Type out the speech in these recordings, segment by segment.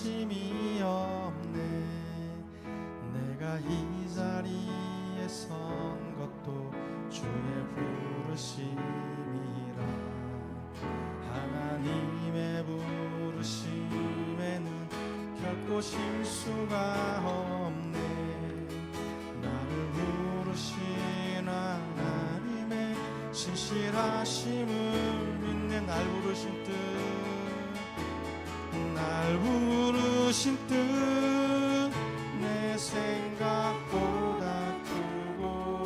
부르심이 없네. 내가 이 자리에 선 것도 주의 부르심이라. 하나님의 부르심에는 결코 실수가 없네. 나를 부르신 하나님의 신실하심을 믿네. 날 부르신 뜻, 날 부르신 뜻, 내 생각보다 크고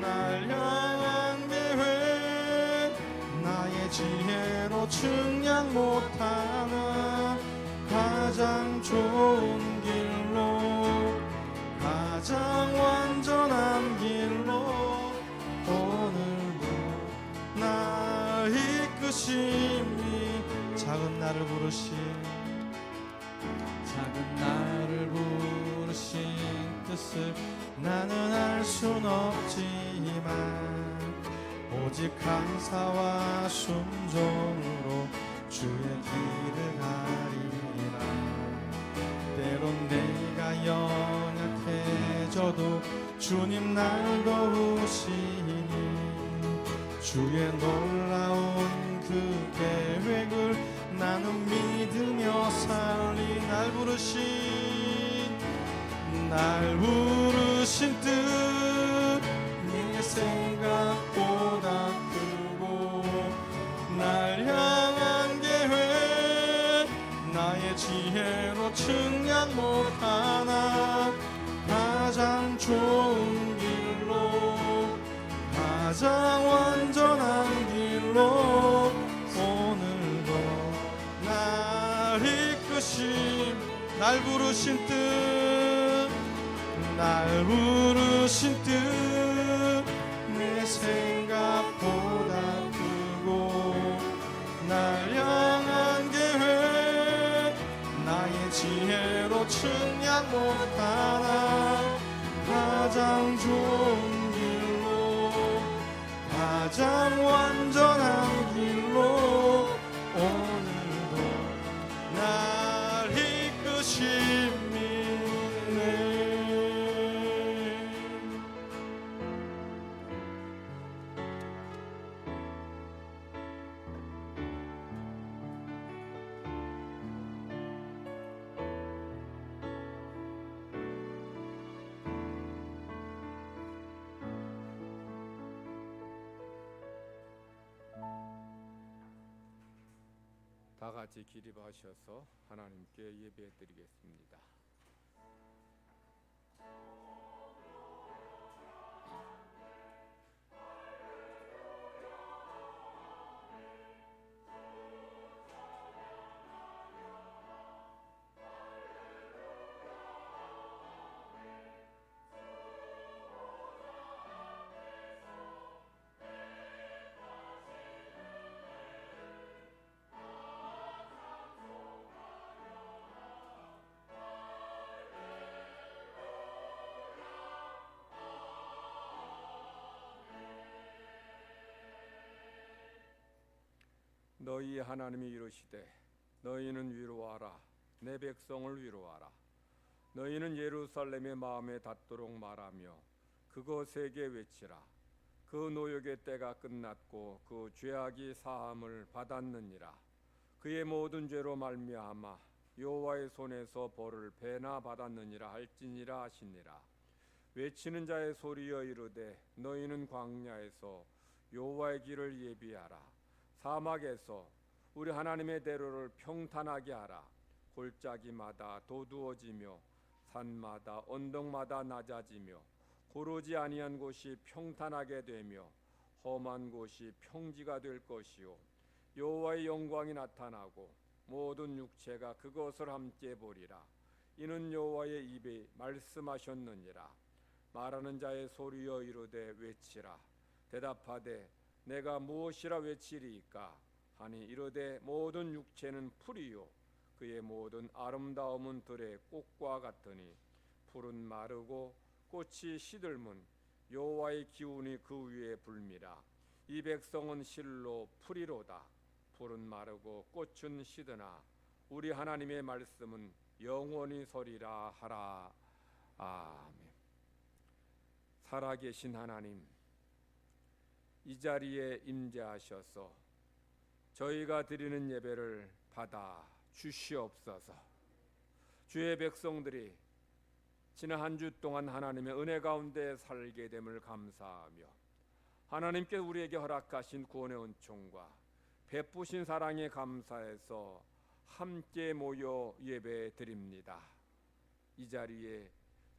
날 향한 계획, 나의 지혜로 측량 못하는 가장 좋은 길로, 가장 완전한 길로 오늘도 날 이끄심이. 작은 나를 부르신, 작은 나를 부르신 뜻을 나는 알 순 없지만 오직 감사와 순종으로 주의 길을 가리라. 때론 내가 연약해져도 주님 날 도우시니 주의 놀라운 그 계획을 나는 믿으며 살리. 날 부르신 뜻, 내 생각보다 크고 날 향한 계획, 나의 지혜로 측량 못하나 가장 좋은 길로, 가장 완전한 길로 오늘도 날 이끄심. 날 부르신 뜻, 날 부르신 뜻, 내 생각보다 크고 날 향한 계획, 나의 지혜로 측량 못하나 가장 좋은 길로, 가장 완전한 길로 오늘도 날 이끄심이네. 다 같이 기립하셔서 하나님께 예배드리겠습니다. 너희 하나님이 이르시되 너희는 위로하라. 내 백성을 위로하라. 너희는 예루살렘의 마음에 닿도록 말하며 그것에게 외치라. 그 노역의 때가 끝났고 그 죄악이 사함을 받았느니라. 그의 모든 죄로 말미암아 여호와의 손에서 벌을 배나 받았느니라 할지니라 하시니라. 외치는 자의 소리여 이르되 너희는 광야에서 여호와의 길을 예비하라. 사막에서 우리 하나님의 대로를 평탄하게 하라. 골짜기마다 도두어지며 산마다 언덕마다 낮아지며 고르지 아니한 곳이 평탄하게 되며 험한 곳이 평지가 될 것이요 여호와의 영광이 나타나고 모든 육체가 그것을 함께 보리라. 이는 여호와의 입에 말씀하셨느니라. 말하는 자의 소리여 이르되 외치라. 대답하되 내가 무엇이라 외치리이까 하니 이르되 모든 육체는 풀이요 그의 모든 아름다움은 들의 꽃과 같으니 풀은 마르고 꽃이 시들면 여호와의 기운이 그 위에 불미라. 이 백성은 실로 풀이로다. 풀은 마르고 꽃은 시드나 우리 하나님의 말씀은 영원히 서리라 하라. 아멘. 살아계신 하나님, 이 자리에 임재하셔서 저희가 드리는 예배를 받아 주시옵소서. 주의 백성들이 지난 한 주 동안 하나님의 은혜 가운데 살게 됨을 감사하며 하나님께 우리에게 허락하신 구원의 은총과 베푸신 사랑에 감사해서 함께 모여 예배 드립니다. 이 자리에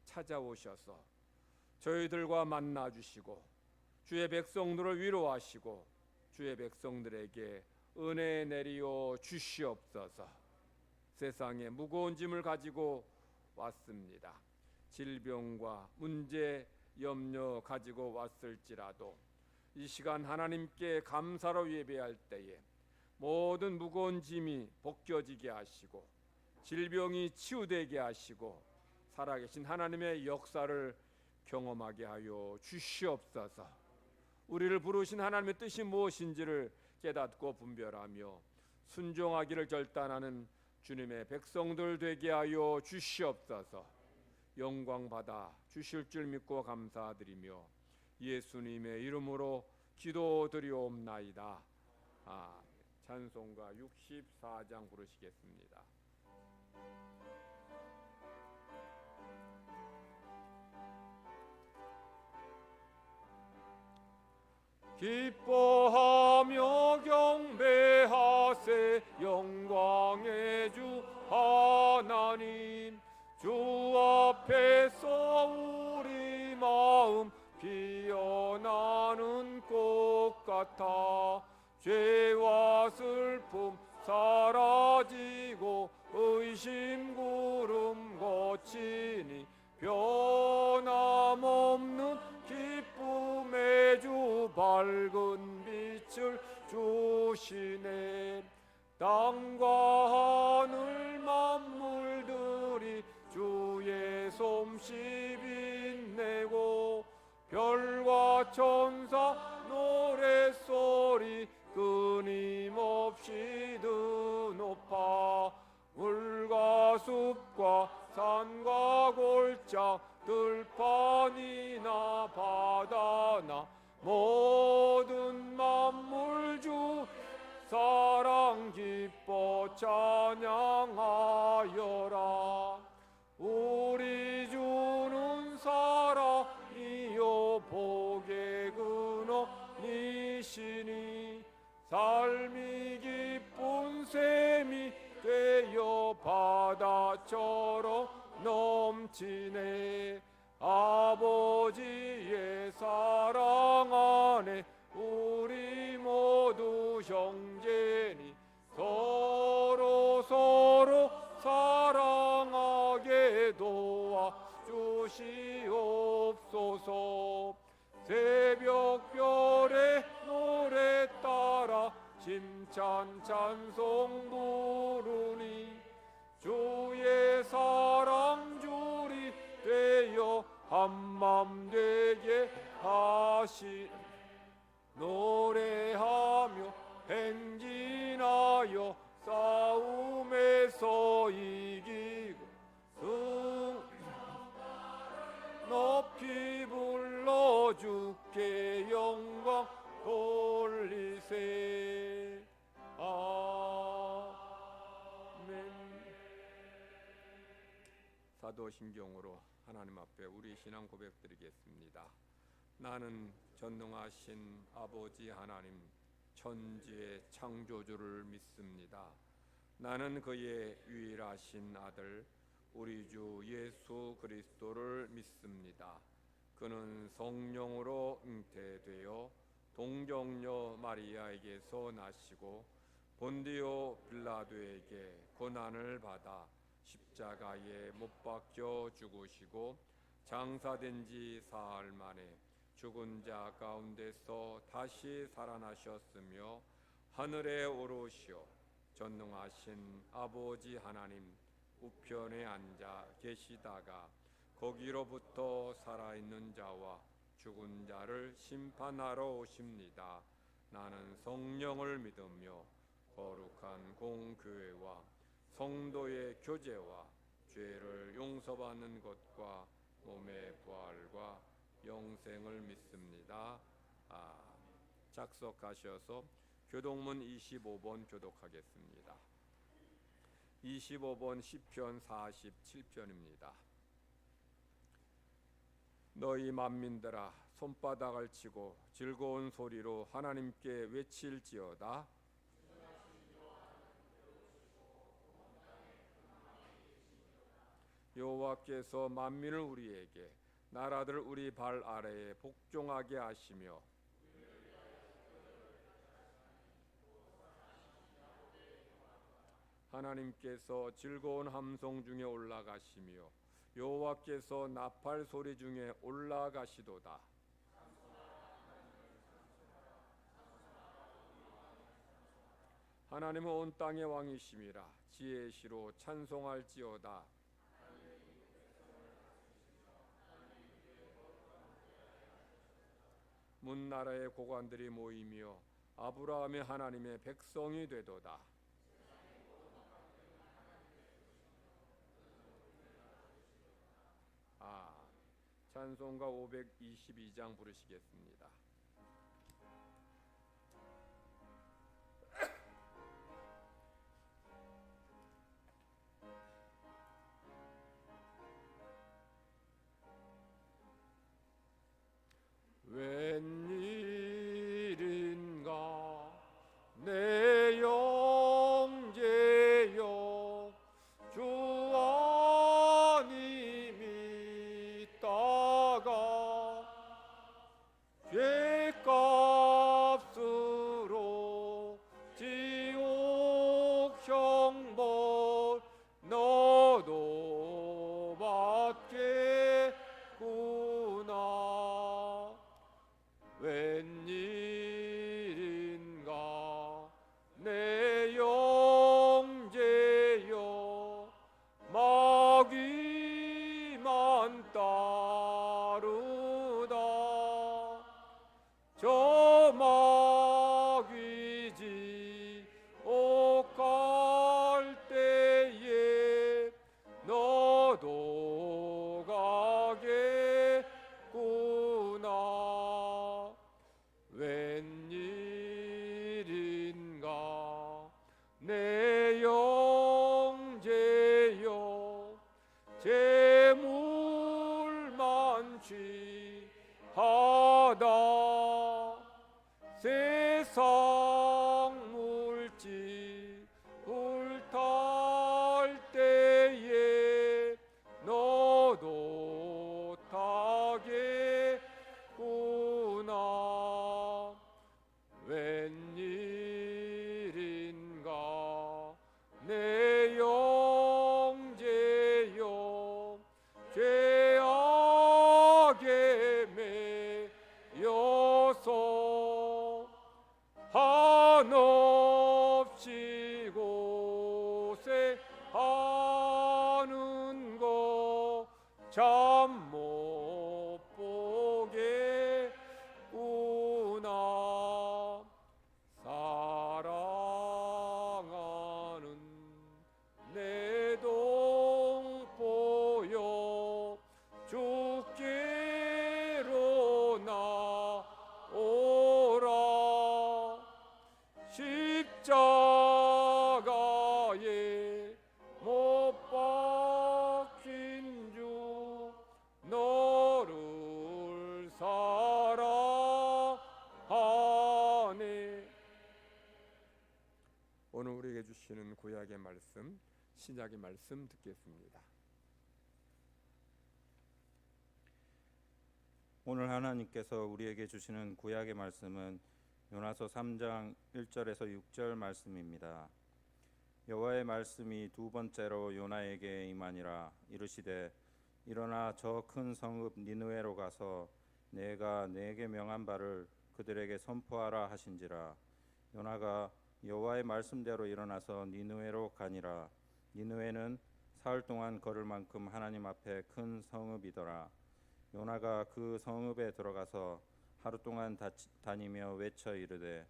찾아오셔서 저희들과 만나 주시고 주의 백성들을 위로하시고 주의 백성들에게 은혜 내리어 주시옵소서. 세상에 무거운 짐을 가지고 왔습니다. 질병과 문제, 염려 가지고 왔을지라도 이 시간 하나님께 감사로 예배할 때에 모든 무거운 짐이 벗겨지게 하시고 질병이 치유되게 하시고 살아계신 하나님의 역사를 경험하게 하여 주시옵소서. 우리를 부르신 하나님의 뜻이 무엇인지를 깨닫고 분별하며 순종하기를 결단하는 주님의 백성들 되게 하여 주시옵소서. 영광 받아 주실 줄 믿고 감사드리며 예수님의 이름으로 기도드리옵나이다. 찬송가 64장 부르시겠습니다. 기뻐하며 경배하세 영광의 주 하나님. 주 앞에서 우리 마음 피어나는 꽃 같아 죄와 슬픔 사라지고 의심 구름 거치니 변함없는 기쁨의 주 밝은 빛을 주시네. 땅과 하늘 만물들이 주의 솜씨 빛내고 별과 천사 노랫소리 끊임없이 드높아 물과 숲과 산과 골짜 들판이나 바다나 모든 만물 주 사랑 기뻐 찬양하여라. 우리 주는 사랑이요 복의 근원이시니 삶이 기쁜 샘이 되어 바다처럼 넘치네. 아버지의 사랑 안에 우리 모두 형제니 서로 사랑하게 도와 주시옵소서. 새벽별의 노래 따라 심찬 찬송 부르니 주의 사랑 줄이 되어 한맘 되게 하시. 노래하며 행진하여 싸움에서 이기고 높이 불러 주께 영광 돌리세. 아멘. 사도신경으로 하나님 앞에 우리 신앙 고백드리겠습니다. 나는 전능하신 아버지 하나님 천지의 창조주를 믿습니다. 나는 그의 유일하신 아들 우리 주 예수 그리스도를 믿습니다. 그는 성령으로 잉태되어 동정녀 마리아에게서 나시고 본디오 빌라도에게 고난을 받아 십자가에 못 박혀 죽으시고 장사된 지 사흘 만에 죽은 자 가운데서 다시 살아나셨으며 하늘에 오르시어 전능하신 아버지 하나님 우편에 앉아 계시다가 거기로부터 살아있는 자와 죽은 자를 심판하러 오십니다. 나는 성령을 믿으며 거룩한 공교회와 성도의 교제와 죄를 용서받는 것과 몸의 부활과 영생을 믿습니다. 작석하셔서 교동문 25번 교독하겠습니다. 25번 시편 47편입니다. 너희 만민들아 손바닥을 치고 즐거운 소리로 하나님께 외칠지어다. 여호와께서 만민을 우리에게 나라들 우리 발 아래에 복종하게 하시며 하나님께서 즐거운 함성 중에 올라가시며 여호와께서 나팔 소리 중에 올라가시도다. 하나님은 온 땅의 왕이심이라 지혜의 시로 찬송할지어다. 문나라의 고관들이 모이며 아브라함의 하나님의 백성이 되도다. 찬송가 522장 부르시겠습니다. 웬일인가 내 영제여 주 안이 믿다가 죄값으로 지옥 형벌 너도 받겠구나. 웬일인가 내 영제여 마귀만 따르다. 저 마귀 지옥 갈 때에 너도 가겠구나. 웬일인가 내 영제여 재물만 취하다. 세상 물질 불탈 때에 너도 타겠구나. 웬일인가 내 영제여 죄악에 매여서 한없이 고생하는 거 참 못 보겠구나. 사랑하는 내 동포여 주께로 나오라. 십자가에 못 박힌 주 너를 사랑하네. 오늘 우리에게 주시는 구약의 말씀, 신약의 말씀 듣겠습니다. 오늘 하나님께서 우리에게 주시는 구약의 말씀은 요나서 3장 1절에서 6절 말씀입니다. 여호와의 말씀이 두 번째로 요나에게 임하니라. 이르시되 일어나 저 큰 성읍 니느웨로 가서 내가 네게 명한 바를 그들에게 선포하라 하신지라. 요나가 여호와의 말씀대로 일어나서 니느웨로 가니라. 니느웨는 사흘 동안 걸을 만큼 하나님 앞에 큰 성읍이더라. 요나가 그 성읍에 들어가서 하루 동안 다니며 외쳐 이르되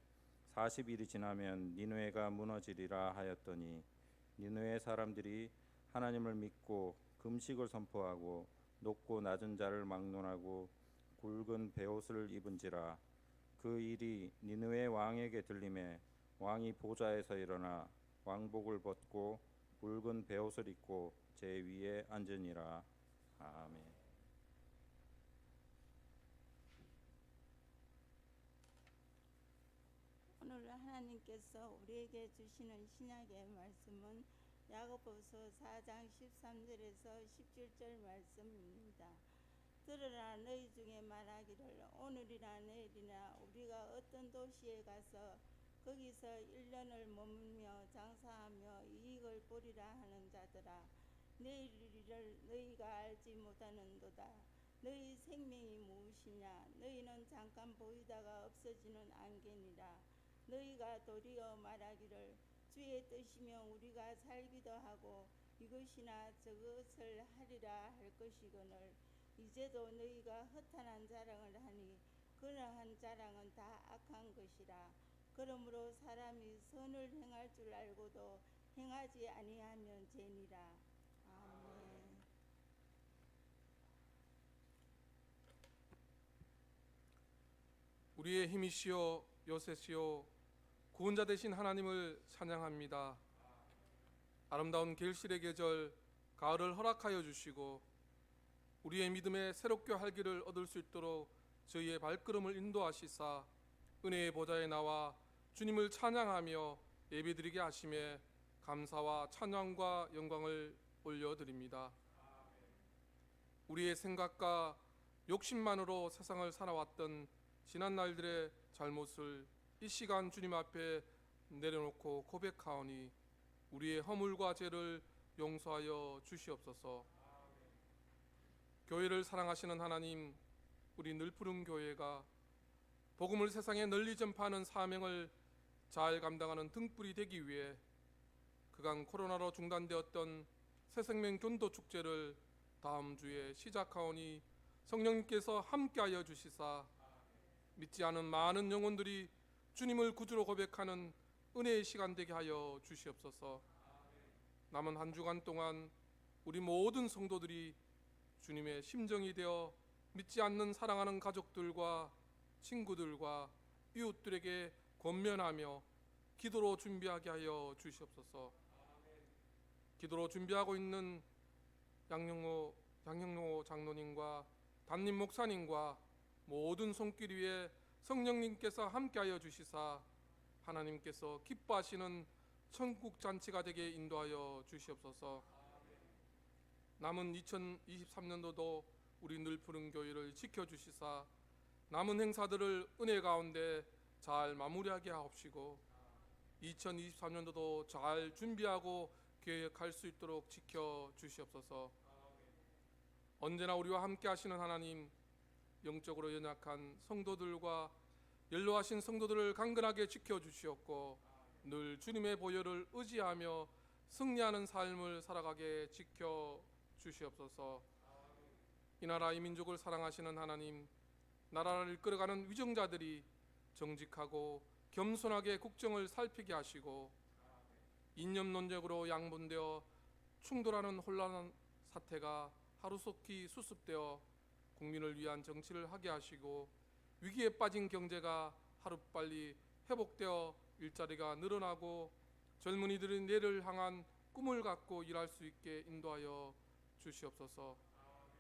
40일이 지나면 니느웨가 무너지리라 하였더니 니느웨 사람들이 하나님을 믿고 금식을 선포하고 높고 낮은 자를 막론하고 굵은 베옷을 입은지라. 그 일이 니느웨 왕에게 들림에 왕이 보좌에서 일어나 왕복을 벗고 굵은 베옷을 입고 제 위에 앉으니라. 아멘. 오늘 하나님께서 우리에게 주시는 신약의 말씀은 야고보서 4장 13절에서 17절 말씀입니다. 들으라, 너희 중에 말하기를 오늘이나 내일이나 우리가 어떤 도시에 가서 거기서 1년을 머물며 장사하며 이익을 보리라 하는 자들아, 내일을 너희가 알지 못하는도다. 너희 생명이 무엇이냐? 너희는 잠깐 보이다가 없어지는 안개니라. 너희가 도리어 말하기를 주의 뜻이면 우리가 살기도 하고 이것이나 저것을 하리라 할 것이거늘, 이제도 너희가 허탄한 자랑을 하니 그러한 자랑은 다 악한 것이라. 그러므로 사람이 선을 행할 줄 알고도 행하지 아니하면 죄니라. 아멘. 우리의 힘이시여 요새시여 구원자 되신 하나님을 찬양합니다. 아름다운 결실의 계절 가을을 허락하여 주시고 우리의 믿음에 새롭게 활기를 얻을 수 있도록 저희의 발걸음을 인도하시사 은혜의 보좌에 나와 주님을 찬양하며 예배드리게 하심에 감사와 찬양과 영광을 올려드립니다. 우리의 생각과 욕심만으로 세상을 살아왔던 지난 날들의 잘못을 이 시간 주님 앞에 내려놓고 고백하오니 우리의 허물과 죄를 용서하여 주시옵소서. 교회를 사랑하시는 하나님, 우리 늘푸른 교회가 복음을 세상에 널리 전파하는 사명을 잘 감당하는 등불이 되기 위해 그간 코로나로 중단되었던 새생명 견도 축제를 다음 주에 시작하오니 성령님께서 함께하여 주시사 믿지 않은 많은 영혼들이 주님을 구주로 고백하는 은혜의 시간 되게 하여 주시옵소서. 남은 한 주간 동안 우리 모든 성도들이 주님의 심정이 되어 믿지 않는 사랑하는 가족들과 친구들과 이웃들에게 권면하며 기도로 준비하게 하여 주시옵소서. 기도로 준비하고 있는 양형로 장로님과 담임 목사님과 모든 손길 위에 성령님께서 함께하여 주시사 하나님께서 기뻐하시는 천국 잔치가 되게 인도하여 주시옵소서. 남은 2023년도도 우리 늘푸른 교회를 지켜주시사 남은 행사들을 은혜 가운데 잘 마무리하게 하옵시고 2023년도도 잘 준비하고 계획할 수 있도록 지켜주시옵소서. 언제나 우리와 함께 하시는 하나님, 영적으로 연약한 성도들과 연로하신 성도들을 강건하게 지켜주시옵고 늘 주님의 보혈을 의지하며 승리하는 삶을 살아가게 지켜주시옵소서. 이 나라 이 민족을 사랑하시는 하나님, 나라를 이끌어가는 위정자들이 정직하고 겸손하게 국정을 살피게 하시고 이념 논쟁으로 양분되어 충돌하는 혼란한 사태가 하루속히 수습되어 국민을 위한 정치를 하게 하시고 위기에 빠진 경제가 하루빨리 회복되어 일자리가 늘어나고 젊은이들이 내일을 향한 꿈을 갖고 일할 수 있게 인도하여 주시옵소서.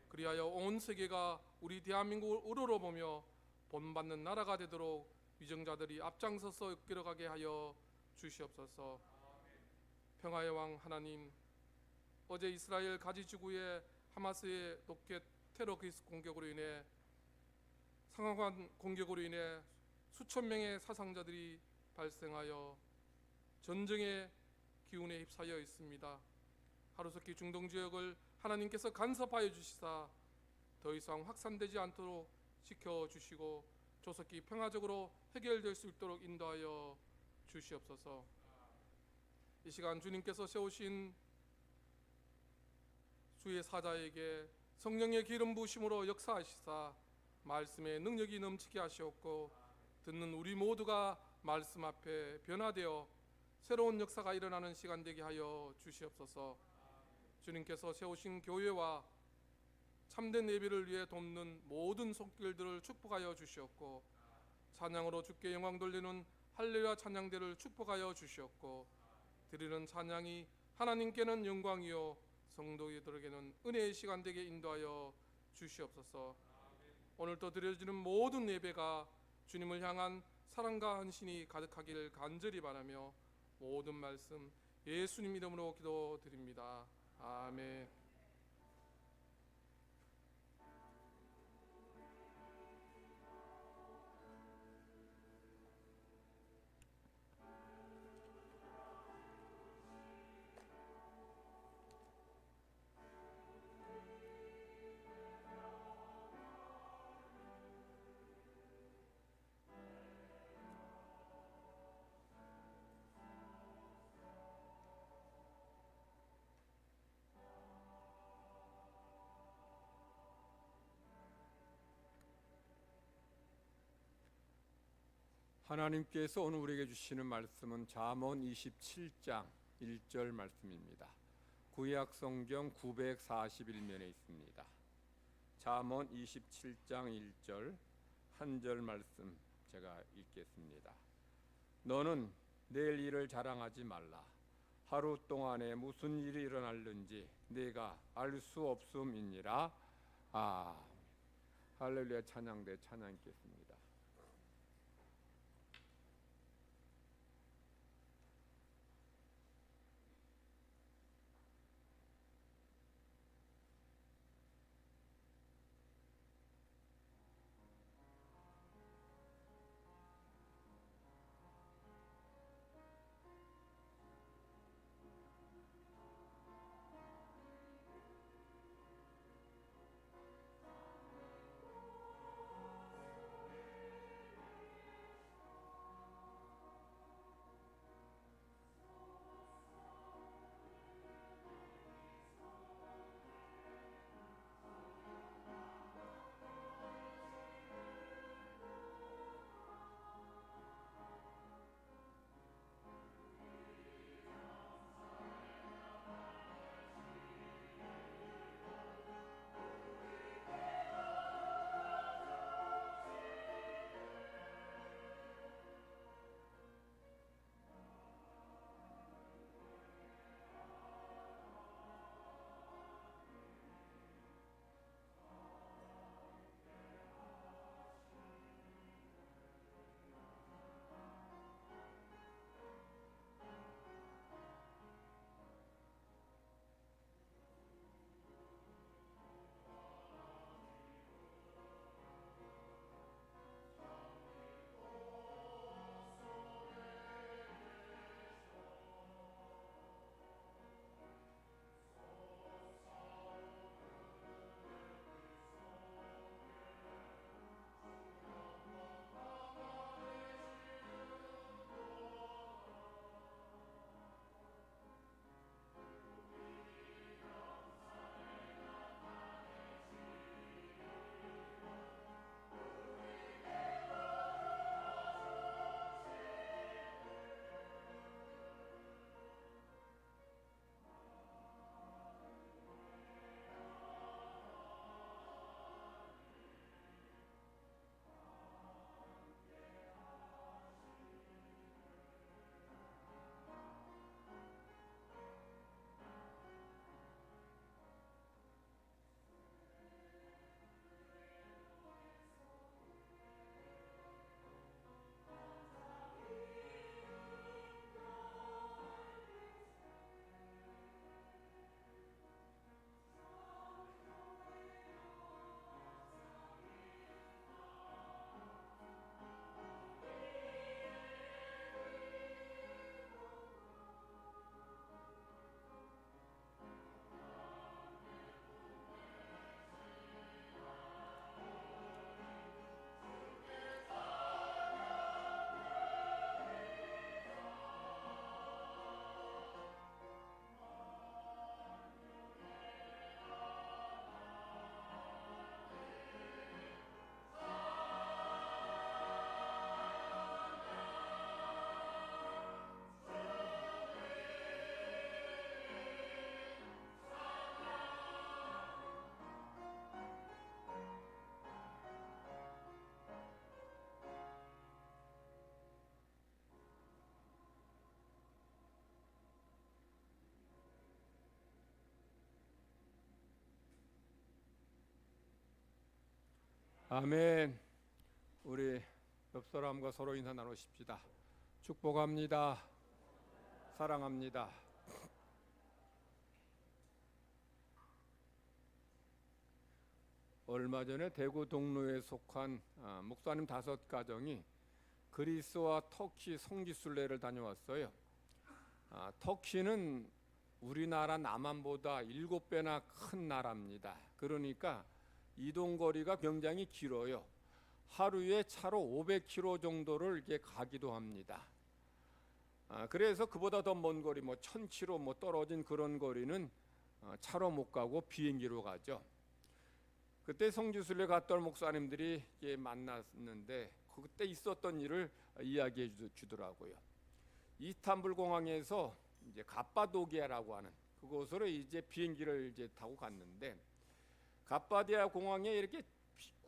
그리하여 온 세계가 우리 대한민국을 우러러보며 본받는 나라가 되도록 위정자들이 앞장서서 이끌어가게 하여 주시옵소서. 평화의 왕 하나님, 어제 이스라엘 가지 지구의 하마스의 로켓 테러 공격으로 인해 상황한 공격으로 인해 수천 명의 사상자들이 발생하여 전쟁의 기운에 휩싸여 있습니다. 하루속히 중동 지역을 하나님께서 간섭하여 주시사 더 이상 확산되지 않도록 지켜주시고 조속히 평화적으로 해결될 수 있도록 인도하여 주시옵소서. 이 시간 주님께서 세우신 주의 사자에게 성령의 기름 부으심으로 역사하시사 말씀의 능력이 넘치게 하시옵고 듣는 우리 모두가 말씀 앞에 변화되어 새로운 역사가 일어나는 시간 되게 하여 주시옵소서. 주님께서 세우신 교회와 참된 예배를 위해 돕는 모든 손길들을 축복하여 주시옵고, 찬양으로 주께 영광 돌리는 할렐루야 찬양대를 축복하여 주시옵고, 드리는 찬양이 하나님께는 영광이요 성도들에게는 은혜의 시간 되게 인도하여 주시옵소서. 오늘도 드려지는 모든 예배가 주님을 향한 사랑과 헌신이 가득하길 간절히 바라며 모든 말씀 예수님 이름으로 기도드립니다. 아멘. 하나님께서 오늘 우리에게 주시는 말씀은 잠언 27장 1절 말씀입니다. 구약 성경 941면에 있습니다. 잠언 27장 1절 한 절 말씀 제가 읽겠습니다. 너는 내일 일을 자랑하지 말라. 하루 동안에 무슨 일이 일어날는지 내가 알 수 없음이니라. 할렐루야 찬양대 찬양 읽겠습니다. 아멘. 우리 옆 사람과 서로 인사 나누십시다. 축복합니다. 사랑합니다. 얼마 전에 대구 동로에 속한 목사님 5가정이 그리스와 터키 성지순례를 다녀왔어요. 터키는 우리나라 남한보다 7배나 큰 나라입니다. 그러니까 이동거리가 굉장히 길어요. 하루에 차로 500km 정도를 이렇게 가기도 합니다. 그래서 그보다 더 먼 거리, 1000km 떨어진 그런 거리는 차로 못 가고 비행기로 가죠. 그때 성지순례 갔던 목사님들이 만났는데 그때 있었던 일을 이야기해 주더라고요. 이스탄불 공항에서 이제 갑바도기아라고 하는 그곳으로 이제 비행기를 이제 타고 갔는데, 갑바디아 공항에 이렇게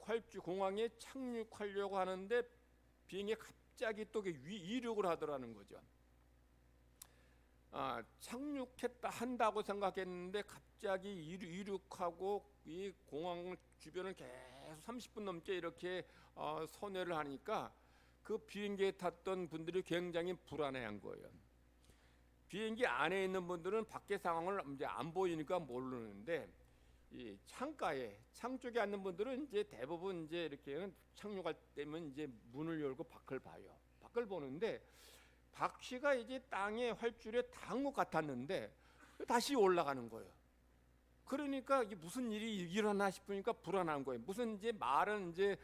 활주 공항에 착륙하려고 하는데 비행기 갑자기 또 이륙을 하더라는 거죠. 착륙했다 한다고 생각했는데 갑자기 이륙하고 이 공항 주변을 계속 30분 넘게 이렇게 선회를 하니까 그 비행기에 탔던 분들이 굉장히 불안해한 거예요. 비행기 안에 있는 분들은 밖의 상황을 이제 안 보이니까 모르는데, 이 창 쪽에 앉는 분들은 이제 대부분 이제 이렇게 착륙할 때면 이제 문을 열고 밖을 봐요. 밖을 보는데 바퀴가 이제 땅에 활줄에 닿은 것 같았는데 다시 올라가는 거예요. 그러니까 이게 무슨 일이 일어나 싶으니까 불안한 거예요. 무슨 이제 말은 이제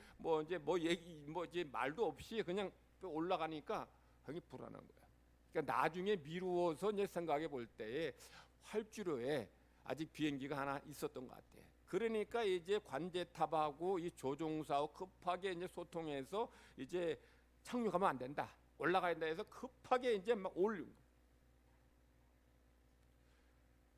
이제 말도 없이 그냥 올라가니까 굉장히 불안한 거예요. 그러니까 나중에 미루어서 이제 생각해 볼 때에 활주로에 아직 비행기가 하나 있었던 것 같아요. 그러니까 이제 관제탑하고 이 조종사하고 급하게 이제 소통해서 이제 착륙하면 안 된다, 올라가야 된다 해서 급하게 이제 막 올린 거예요.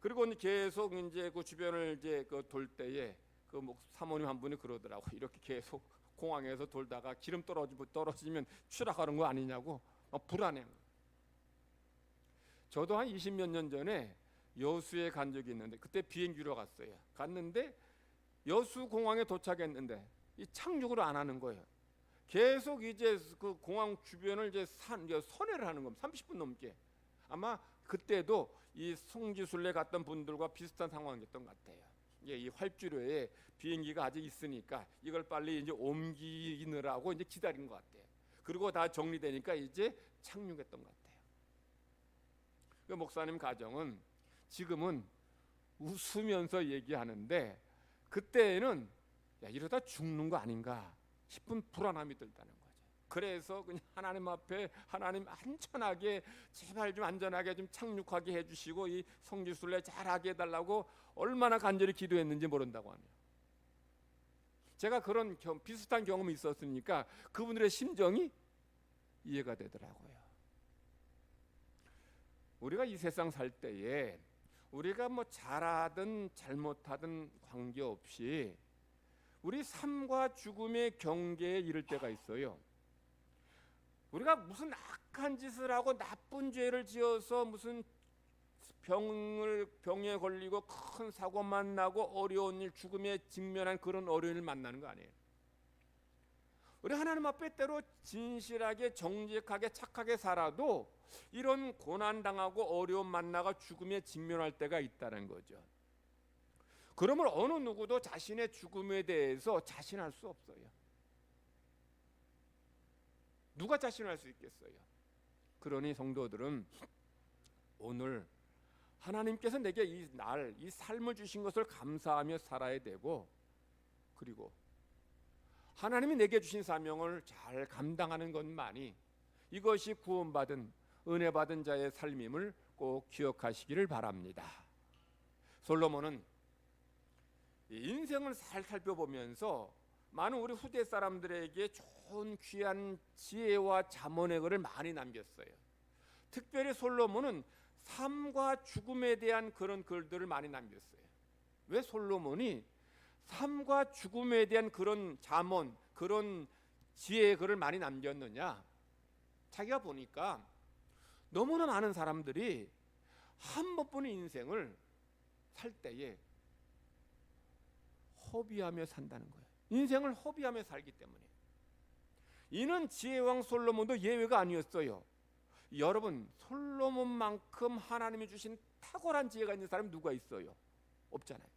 그리고 계속 이제 그 주변을 이제 돌 때에 그 사모님 한 분이 그러더라고. 이렇게 계속 공항에서 돌다가 기름 떨어지면 추락하는 거 아니냐고 막 불안해. 저도 한 20몇 년 전에 여수에 간 적이 있는데 그때 비행기로 갔는데 여수 공항에 도착했는데 이 착륙을 안 하는 거예요. 계속 이제 그 공항 주변을 이제 선회를 하는 겁니다. 30분 넘게. 아마 그때도 이 성지순례 갔던 분들과 비슷한 상황이었던 것 같아요. 이 활주로에 비행기가 아직 있으니까 이걸 빨리 이제 옮기느라고 이제 기다린 것 같아요. 그리고 다 정리되니까 이제 착륙했던 것 같아요. 그 목사님 가정은 지금은 웃으면서 얘기하는데 그때는 이러다 죽는 거 아닌가 싶은 불안함이 들다는 거죠. 그래서 그냥 하나님 앞에 하나님 안전하게 제발 좀 안전하게 좀 착륙하게 해주시고 이 성지순례 잘하게 해달라고 얼마나 간절히 기도했는지 모른다고 하네요. 제가 그런 비슷한 경험이 있었으니까 그분들의 심정이 이해가 되더라고요. 우리가 이 세상 살 때에 우리가 잘하든 잘못하든 관계없이 우리 삶과 죽음의 경계에 이를 때가 있어요. 우리가 무슨 악한 짓을 하고 나쁜 죄를 지어서 무슨 병에 걸리고 큰 사고만 나고 어려운 일, 죽음에 직면한 그런 어려운 일 만나는 거 아니에요. 우리 하나님 앞에 때로 진실하게 정직하게 착하게 살아도 이런 고난당하고 어려움 만나가 죽음에 직면할 때가 있다는 거죠. 그러면 어느 누구도 자신의 죽음에 대해서 자신할 수 없어요. 누가 자신할 수 있겠어요? 그러니 성도들은 오늘 하나님께서 내게 이 삶을 주신 것을 감사하며 살아야 되고, 그리고 하나님이 내게 주신 사명을 잘 감당하는 것만이 이것이 구원받은 은혜 받은 자의 삶임을 꼭 기억하시기를 바랍니다. 솔로몬은 인생을 잘 살펴보면서 많은 우리 후대 사람들에게 좋은 귀한 지혜와 자문의 글을 많이 남겼어요. 특별히 솔로몬은 삶과 죽음에 대한 그런 글들을 많이 남겼어요. 왜 솔로몬이 삶과 죽음에 대한 그런 자문, 그런 지혜의 글을 많이 남겼느냐? 자기가 보니까 너무나 많은 사람들이 한 번뿐인 인생을 살 때에 허비하며 산다는 거예요. 인생을 허비하며 살기 때문에. 이는 지혜왕 솔로몬도 예외가 아니었어요. 여러분, 솔로몬만큼 하나님이 주신 탁월한 지혜가 있는 사람이 누가 있어요? 없잖아요.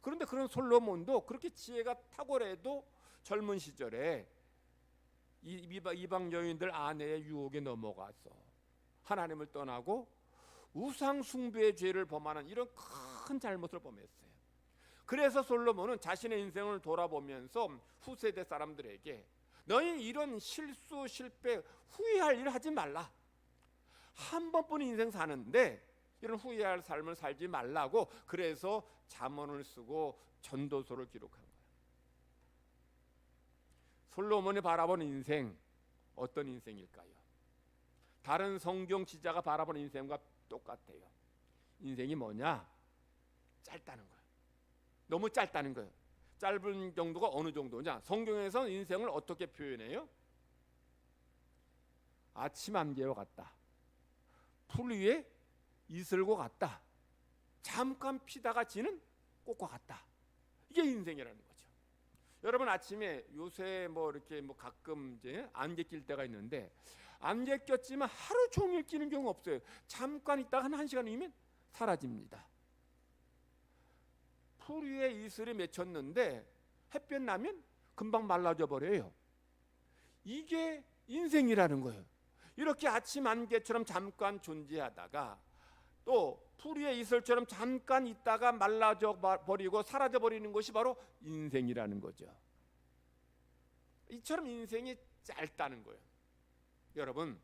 그런데 그런 솔로몬도 그렇게 지혜가 탁월해도 젊은 시절에 이방 여인들 아내의 유혹에 넘어가서 하나님을 떠나고 우상 숭배의 죄를 범하는 이런 큰 잘못을 범했어요. 그래서 솔로몬은 자신의 인생을 돌아보면서 후세대 사람들에게 너희 이런 실수 실패 후회할 일 하지 말라. 한 번뿐인 인생 사는데 이런 후회할 삶을 살지 말라고, 그래서 잠언을 쓰고 전도서를 기록한 거예요. 솔로몬이 바라보는 인생, 어떤 인생일까요? 다른 성경 지자가 바라보는 인생과 똑같아요. 인생이 뭐냐? 짧다는 거예요. 너무 짧다는 거예요. 짧은 정도가 어느 정도냐? 성경에서 인생을 어떻게 표현해요? 아침 안개와 같다. 풀 위에 이슬과 같다. 잠깐 피다가 지는 꽃과 같다. 이게 인생이라는 거죠. 여러분, 아침에 요새 이렇게 가끔 이제 안개 낄 때가 있는데, 안개 꼈지만 하루 종일 끼는 경우 없어요. 잠깐 있다가 한 1시간이면 사라집니다. 풀 위에 이슬이 맺혔는데 햇볕 나면 금방 말라져 버려요. 이게 인생이라는 거예요. 이렇게 아침 안개처럼 잠깐 존재하다가 또 풀 위에 이슬처럼 잠깐 있다가 말라져 버리고 사라져 버리는 것이 바로 인생이라는 거죠. 이처럼 인생이 짧다는 거예요. 여러분,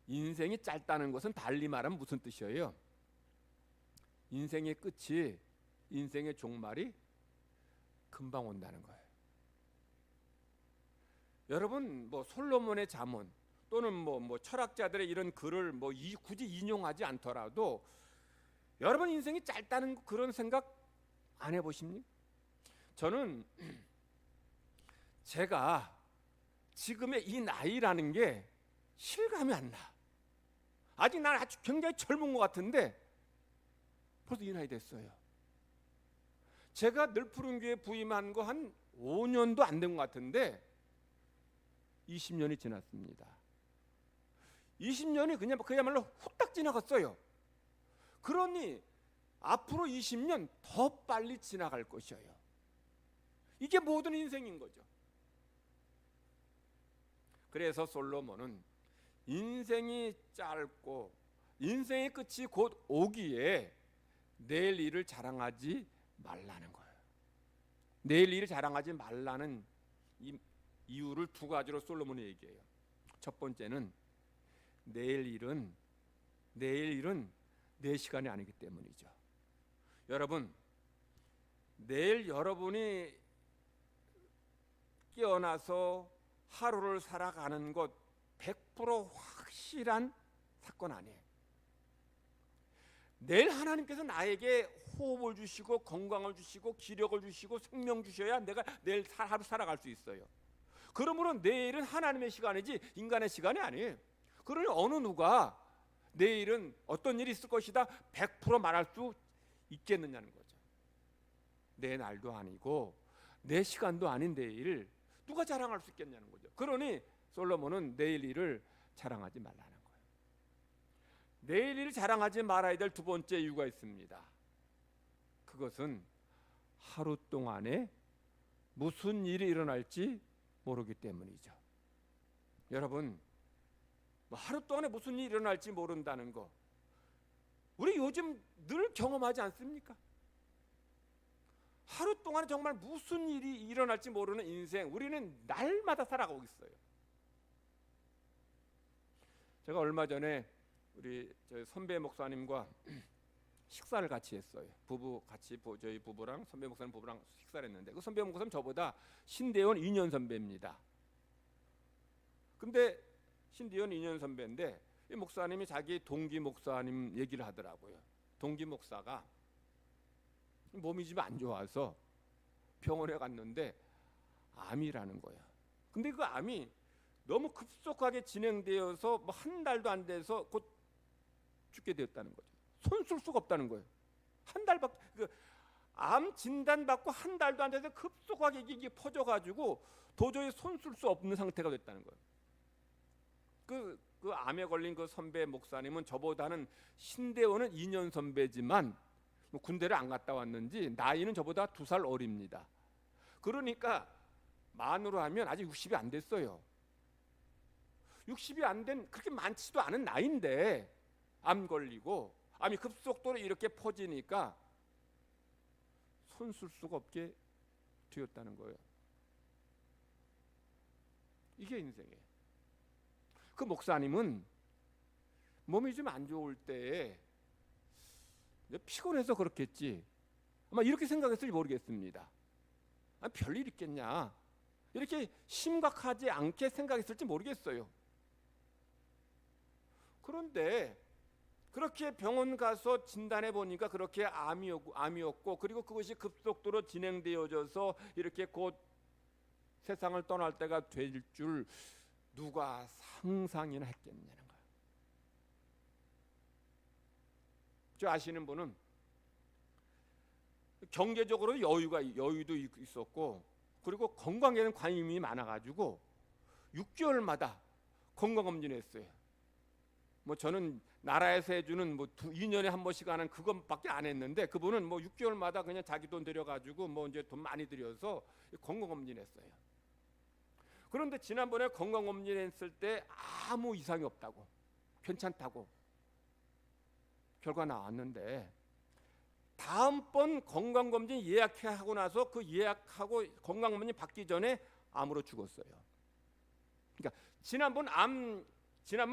인생이 짧다는 것은 달리 말하면 무슨 뜻이에요? 인생의 끝이, 인생의 종말이 금방 온다는 거예요. 여러분, 솔로몬의 잠언 또는 철학자들의 이런 글을 굳이 인용하지 않더라도 여러분, 인생이 짧다는 그런 생각 안 해보십니까? 저는 제가 지금의 이 나이라는 게 실감이 안 나. 아직 난 아주 굉장히 젊은 것 같은데 벌써 이 나이 됐어요. 제가 늘푸른교회 부임한 거 한 5년도 안 된 것 같은데 20년이 지났습니다. 20년이 그야말로 후딱 지나갔어요. 그러니 앞으로 20년 더 빨리 지나갈 것이에요. 이게 모든 인생인 거죠. 그래서 솔로몬은 인생이 짧고 인생의 끝이 곧 오기에 내일 일을 자랑하지 말라는 거예요. 내일 일을 자랑하지 말라는 이 이유를 두 가지로 솔로몬이 얘기해요. 첫 번째는 내일 일은 내 시간이 아니기 때문이죠. 여러분, 내일 여러분이 깨어나서 하루를 살아가는 것 100% 확실한 사건 아니에요. 내일 하나님께서 나에게 호흡을 주시고 건강을 주시고 기력을 주시고 생명 주셔야 내가 내일 하루 살아갈 수 있어요. 그러므로 내일은 하나님의 시간이지 인간의 시간이 아니에요. 그러니 어느 누가 내일은 어떤 일이 있을 것이다 100% 말할 수 있겠느냐는 거죠. 내 날도 아니고 내 시간도 아닌 내일 누가 자랑할 수 있겠냐는 거죠. 그러니 솔로몬은 내일 일을 자랑하지 말라는 거예요. 내일 일을 자랑하지 말아야 될 두 번째 이유가 있습니다. 그것은 하루 동안에 무슨 일이 일어날지 모르기 때문이죠. 여러분, 하루 동안에 무슨 일이 일어날지 모른다는 거 우리 요즘 늘 경험하지 않습니까? 하루 동안에 정말 무슨 일이 일어날지 모르는 인생, 우리는 날마다 살아가고 있어요. 제가 얼마 전에 우리 저희 선배 목사님과 식사를 같이 했어요. 저희 부부랑 선배 목사님 부부랑 식사를 했는데 그 선배 목사님 저보다 신대원 2년 선배입니다. 근데 신대원 2년 선배인데 이 목사님이 자기 동기 목사님 얘기를 하더라고요. 동기 목사가 몸이 좀 안 좋아서 병원에 갔는데 암이라는 거야. 근데 그 암이 너무 급속하게 진행되어서 한 달도 안 돼서 곧 죽게 되었다는 거죠. 손 쓸 수가 없다는 거예요. 한 달밖에 암 진단 받고 한 달도 안 돼서 급속하게 이게 퍼져가지고 도저히 손 쓸 수 없는 상태가 됐다는 거예요. 그 암에 걸린 그 선배 목사님은 저보다는 신대원은 2년 선배지만 뭐 군대를 안 갔다 왔는지 나이는 저보다 2살 어립니다. 그러니까 만으로 하면 아직 60이 안 됐어요. 60이 안 된 그렇게 많지도 않은 나이인데 암 걸리고 암이 급속도로 이렇게 퍼지니까 손 쓸 수가 없게 되었다는 거예요. 이게 인생이에요. 그 목사님은 몸이 좀 안 좋을 때에 피곤해서 그렇겠지 아마 이렇게 생각했을지 모르겠습니다. 별일 있겠냐 이렇게 심각하지 않게 생각했을지 모르겠어요. 그런데 그렇게 병원 가서 진단해 보니까 그렇게 암이었고 그리고 그것이 급속도로 진행되어져서 이렇게 곧 세상을 떠날 때가 될 줄 누가 상상이나 했겠냐는 거예요. 저 아시는 분은 경제적으로 여유도 있었고 그리고 건강에는 관심이 많아가지고 6개월마다 건강검진했어요. 뭐 저는 나라에서 해주는 뭐 2년에 한 번씩 하는 그것밖에 안 했는데 그분은 뭐 6개월마다 그냥 자기 돈 들여가지고 뭐 이제 돈 많이 들여서 건강검진했어요. 그런데 지난번에 건강검진했을 때 아무 이상이 없다고 괜찮다고 결과 나왔는데 다음번 건강검진 예약하고 나서 그 예약하고 건강검진 받기 전에 암으로 죽었어요. 그러니까 지난번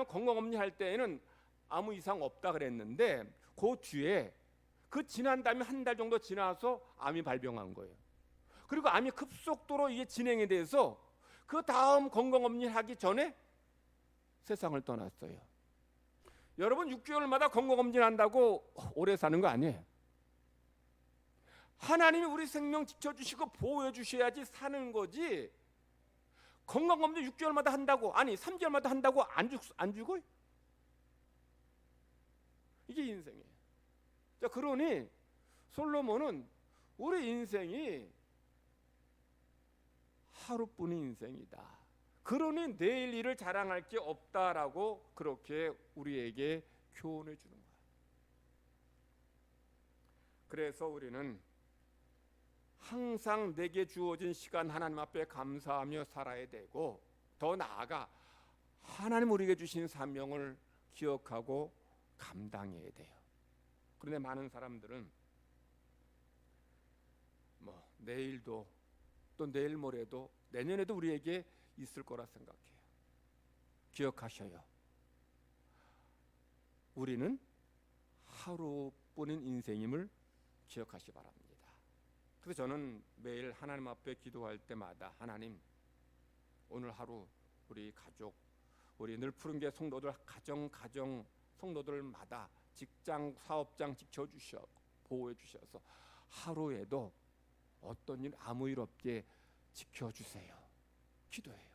건강검진 할 때에는 아무 이상 없다 그랬는데 그 뒤에 그 지난 다음에 한 달 정도 지나서 암이 발병한 거예요. 그리고 암이 급속도로 이게 진행이 돼서 그 다음 건강검진 하기 전에 세상을 떠났어요. 여러분 6개월마다 건강검진 한다고 오래 사는 거 아니에요. 하나님이 우리 생명 지켜주시고 보호해 주셔야지 사는 거지. 건강검진 6개월마다 한다고 아니 3개월마다 한다고 안 죽어요? 이게 인생이에요. 자, 그러니 솔로몬은 우리 인생이 하루뿐인 인생이다. 그러니 내일 일을 자랑할 게 없다라고 그렇게 우리에게 교훈해 주는 거야. 그래서 우리는 항상 내게 주어진 시간 하나님 앞에 감사하며 살아야 되고 더 나아가 하나님 우리에게 주신 사명을 기억하고 감당해야 돼요. 그런데 많은 사람들은 뭐 내일도 또 내일 모레도 내년에도 우리에게 있을 거라 생각해요. 기억하셔요. 우리는 하루뿐인 인생임을 기억하시 바랍니다. 그래서 저는 매일 하나님 앞에 기도할 때마다 하나님 오늘 하루 우리 가족 우리 늘 푸른게 성도들 가정 성도들마다 직장 사업장 지켜주셔 보호해 주셔서 하루에도 어떤 일 아무 일 없게 지켜주세요. 기도해요.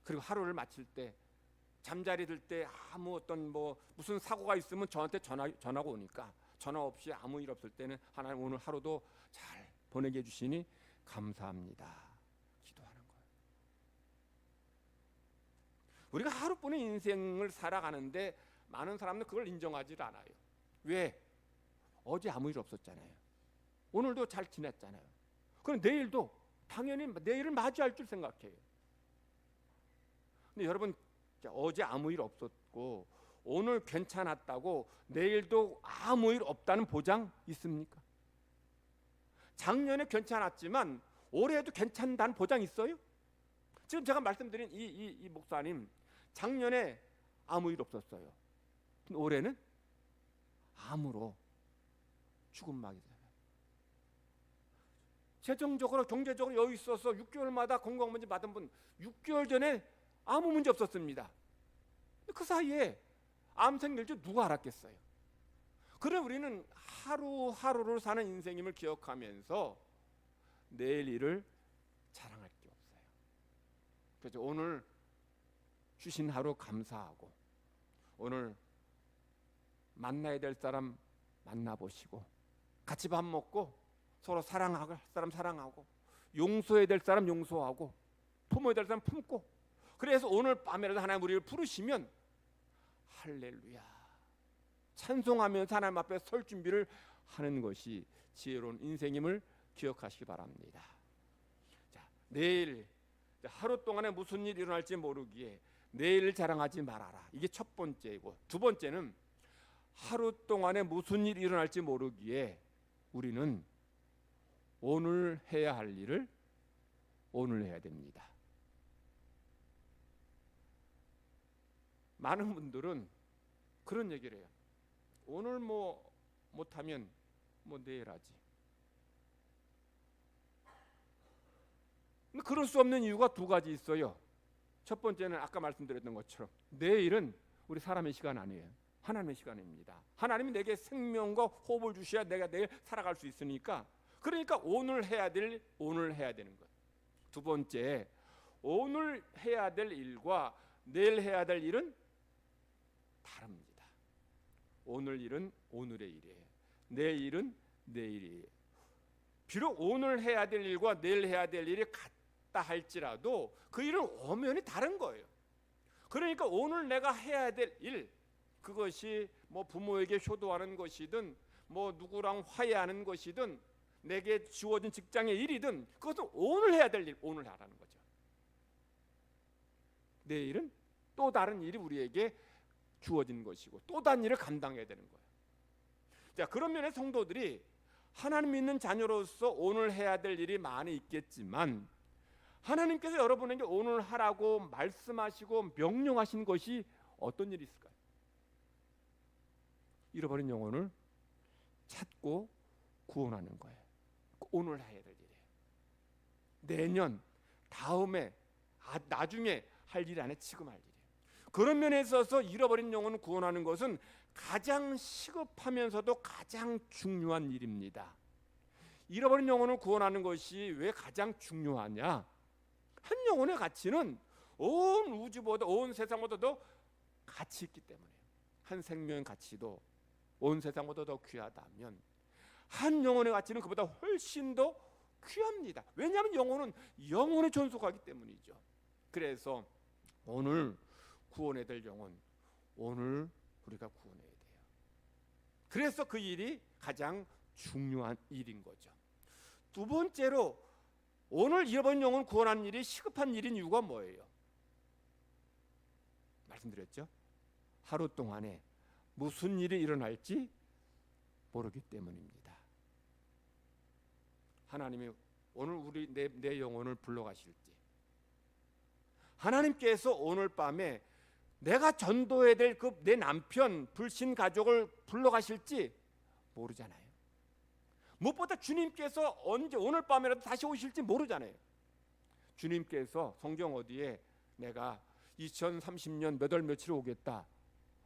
그리고 하루를 마칠 때 잠자리 들 때 아무 어떤 무슨 사고가 있으면 저한테 전화가 오니까 전화 없이 아무 일 없을 때는 하나님 오늘 하루도 잘 보내게 해주시니 감사합니다. 기도하는 거예요. 우리가 하루뿐인 인생을 살아가는데 많은 사람들은 그걸 인정하지 않아요. 왜? 어제 아무 일 없었잖아요. 오늘도 잘 지냈잖아요. 그럼 내일도 당연히 내일을 맞이할 줄 생각해요. 근데 여러분 어제 아무 일 없었고 오늘 괜찮았다고 내일도 아무 일 없다는 보장 있습니까? 작년에 괜찮았지만 올해도 괜찮다는 보장 있어요? 지금 제가 말씀드린 이 목사님 작년에 아무 일 없었어요. 근데 올해는 암으로 죽음막이잖아요. 재정적으로 경제적으로 여유 있어서 6개월마다 건강검진 받은 분 6개월 전에 아무 문제 없었습니다. 그 사이에 암 생길 줄 누가 알았겠어요? 그래 우리는 하루하루를 사는 인생임을 기억하면서 내일 일을 자랑할 게 없어요. 그래서 오늘 주신 하루 감사하고 오늘 만나야 될 사람 만나보시고 같이 밥 먹고 서로 사랑하고 할 사람 사랑하고 용서해야 될 사람 용서하고 품어야 될 사람 품고, 그래서 오늘 밤에라도 하나님 우리를 부르시면 할렐루야 찬송하면서 하나님 앞에 설 준비를 하는 것이 지혜로운 인생임을 기억하시기 바랍니다. 자, 내일 하루 동안에 무슨 일이 일어날지 모르기에 내일을 자랑하지 말아라. 이게 첫 번째이고, 두 번째는 하루 동안에 무슨 일이 일어날지 모르기에 우리는 오늘 해야 할 일을 오늘 해야 됩니다. 많은 분들은 그런 얘기를 해요. 오늘 뭐 못하면 뭐 내일 하지. 근데 그럴 수 없는 이유가 두 가지 있어요. 첫 번째는 아까 말씀드렸던 것처럼 내일은 우리 사람의 시간 아니에요. 하나님의 시간입니다. 하나님이 내게 생명과 호흡을 주셔야 내가 내일 살아갈 수 있으니까, 그러니까 오늘 해야 될 오늘 해야 되는 것. 두 번째, 오늘 해야 될 일과 내일 해야 될 일은 다릅니다. 오늘 일은 오늘의 일이에요. 내일 일은 내일이에요. 비록 오늘 해야 될 일과 내일 해야 될 일이 같다 할지라도 그 일은 엄연히 다른 거예요. 그러니까 오늘 내가 해야 될 일, 그것이 뭐 부모에게 효도하는 것이든 뭐 누구랑 화해하는 것이든 내게 주어진 직장의 일이든 그것은 오늘 해야 될 일, 오늘 하라는 거죠. 내일은 또 다른 일이 우리에게 주어진 것이고 또 다른 일을 감당해야 되는 거예요. 자, 그런 면에 성도들이 하나님 믿는 자녀로서 오늘 해야 될 일이 많이 있겠지만 하나님께서 여러분에게 오늘 하라고 말씀하시고 명령하신 것이 어떤 일이 있을까요? 잃어버린 영혼을 찾고 구원하는 거예요. 오늘 해야 될 일이에요. 내년, 다음에, 나중에 할 일 안에 지금 할 일이에요. 그런 면에 있어서 잃어버린 영혼을 구원하는 것은 가장 시급하면서도 가장 중요한 일입니다. 잃어버린 영혼을 구원하는 것이 왜 가장 중요하냐? 한 영혼의 가치는 온 우주보다, 온 세상보다도 가치 있기 때문에요. 한 생명의 가치도 온 세상보다 더 귀하다면 한 영혼의 가치는 그보다 훨씬 더 귀합니다. 왜냐하면 영혼은 영혼에 존속하기 때문이죠. 그래서 오늘 구원해야 될 영혼, 오늘 우리가 구원해야 돼요. 그래서 그 일이 가장 중요한 일인 거죠. 두 번째로 오늘 잃어버린 영혼 구원하는 일이 시급한 일인 이유가 뭐예요? 말씀드렸죠? 하루 동안에 무슨 일이 일어날지 모르기 때문입니다. 하나님이 오늘 우리 내 영혼을 불러가실지, 하나님께서 오늘 밤에 내가 전도해야 될 그 내 남편, 불신 가족을 불러가실지 모르잖아요. 무엇보다 주님께서 언제 오늘 밤에라도 다시 오실지 모르잖아요. 주님께서 성경 어디에 내가 2030년 몇 월 며칠에 오겠다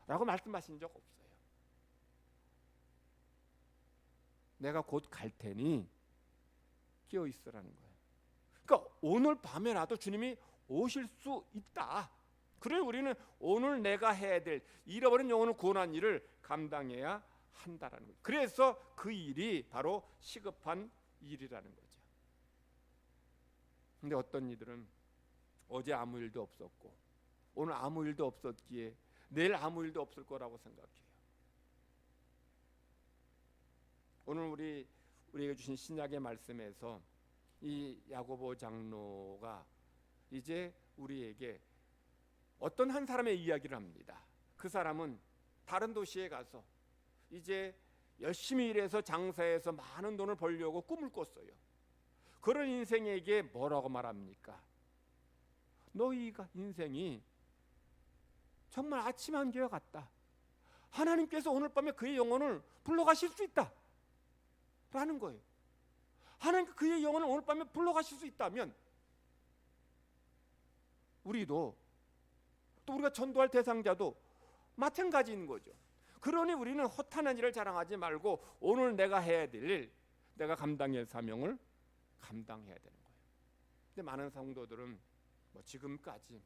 라고 말씀하신 적 없어요. 내가 곧 갈 테니 끼어 있으라는 거예요. 그러니까 오늘 밤에라도 주님이 오실 수 있다. 그래 우리는 오늘 내가 해야 될 잃어버린 영혼을 구원한 일을 감당해야 한다라는 거예요. 그래서 그 일이 바로 시급한 일이라는 거죠. 근데 어떤 이들은 어제 아무 일도 없었고 오늘 아무 일도 없었기에 내일 아무 일도 없을 거라고 생각해요. 오늘 우리에게 주신 신약의 말씀에서 이 야고보 장로가 이제 우리에게 어떤 한 사람의 이야기를 합니다. 그 사람은 다른 도시에 가서 이제 열심히 일해서 장사해서 많은 돈을 벌려고 꿈을 꿨어요. 그런 인생에게 뭐라고 말합니까? 너희가 인생이 정말 아침 한개와 같다. 하나님께서 오늘 밤에 그의 영혼을 불러가실 수 있다 라는 거예요. 하나님께서 그의 영혼을 오늘 밤에 불러가실 수 있다면 우리도 또 우리가 전도할 대상자도 마찬가지인 거죠. 그러니 우리는 허탄한 일을 자랑하지 말고 오늘 내가 해야 될 일, 내가 감당해야 할 사명을 감당해야 되는 거예요. 근데 많은 성도들은 뭐 지금까지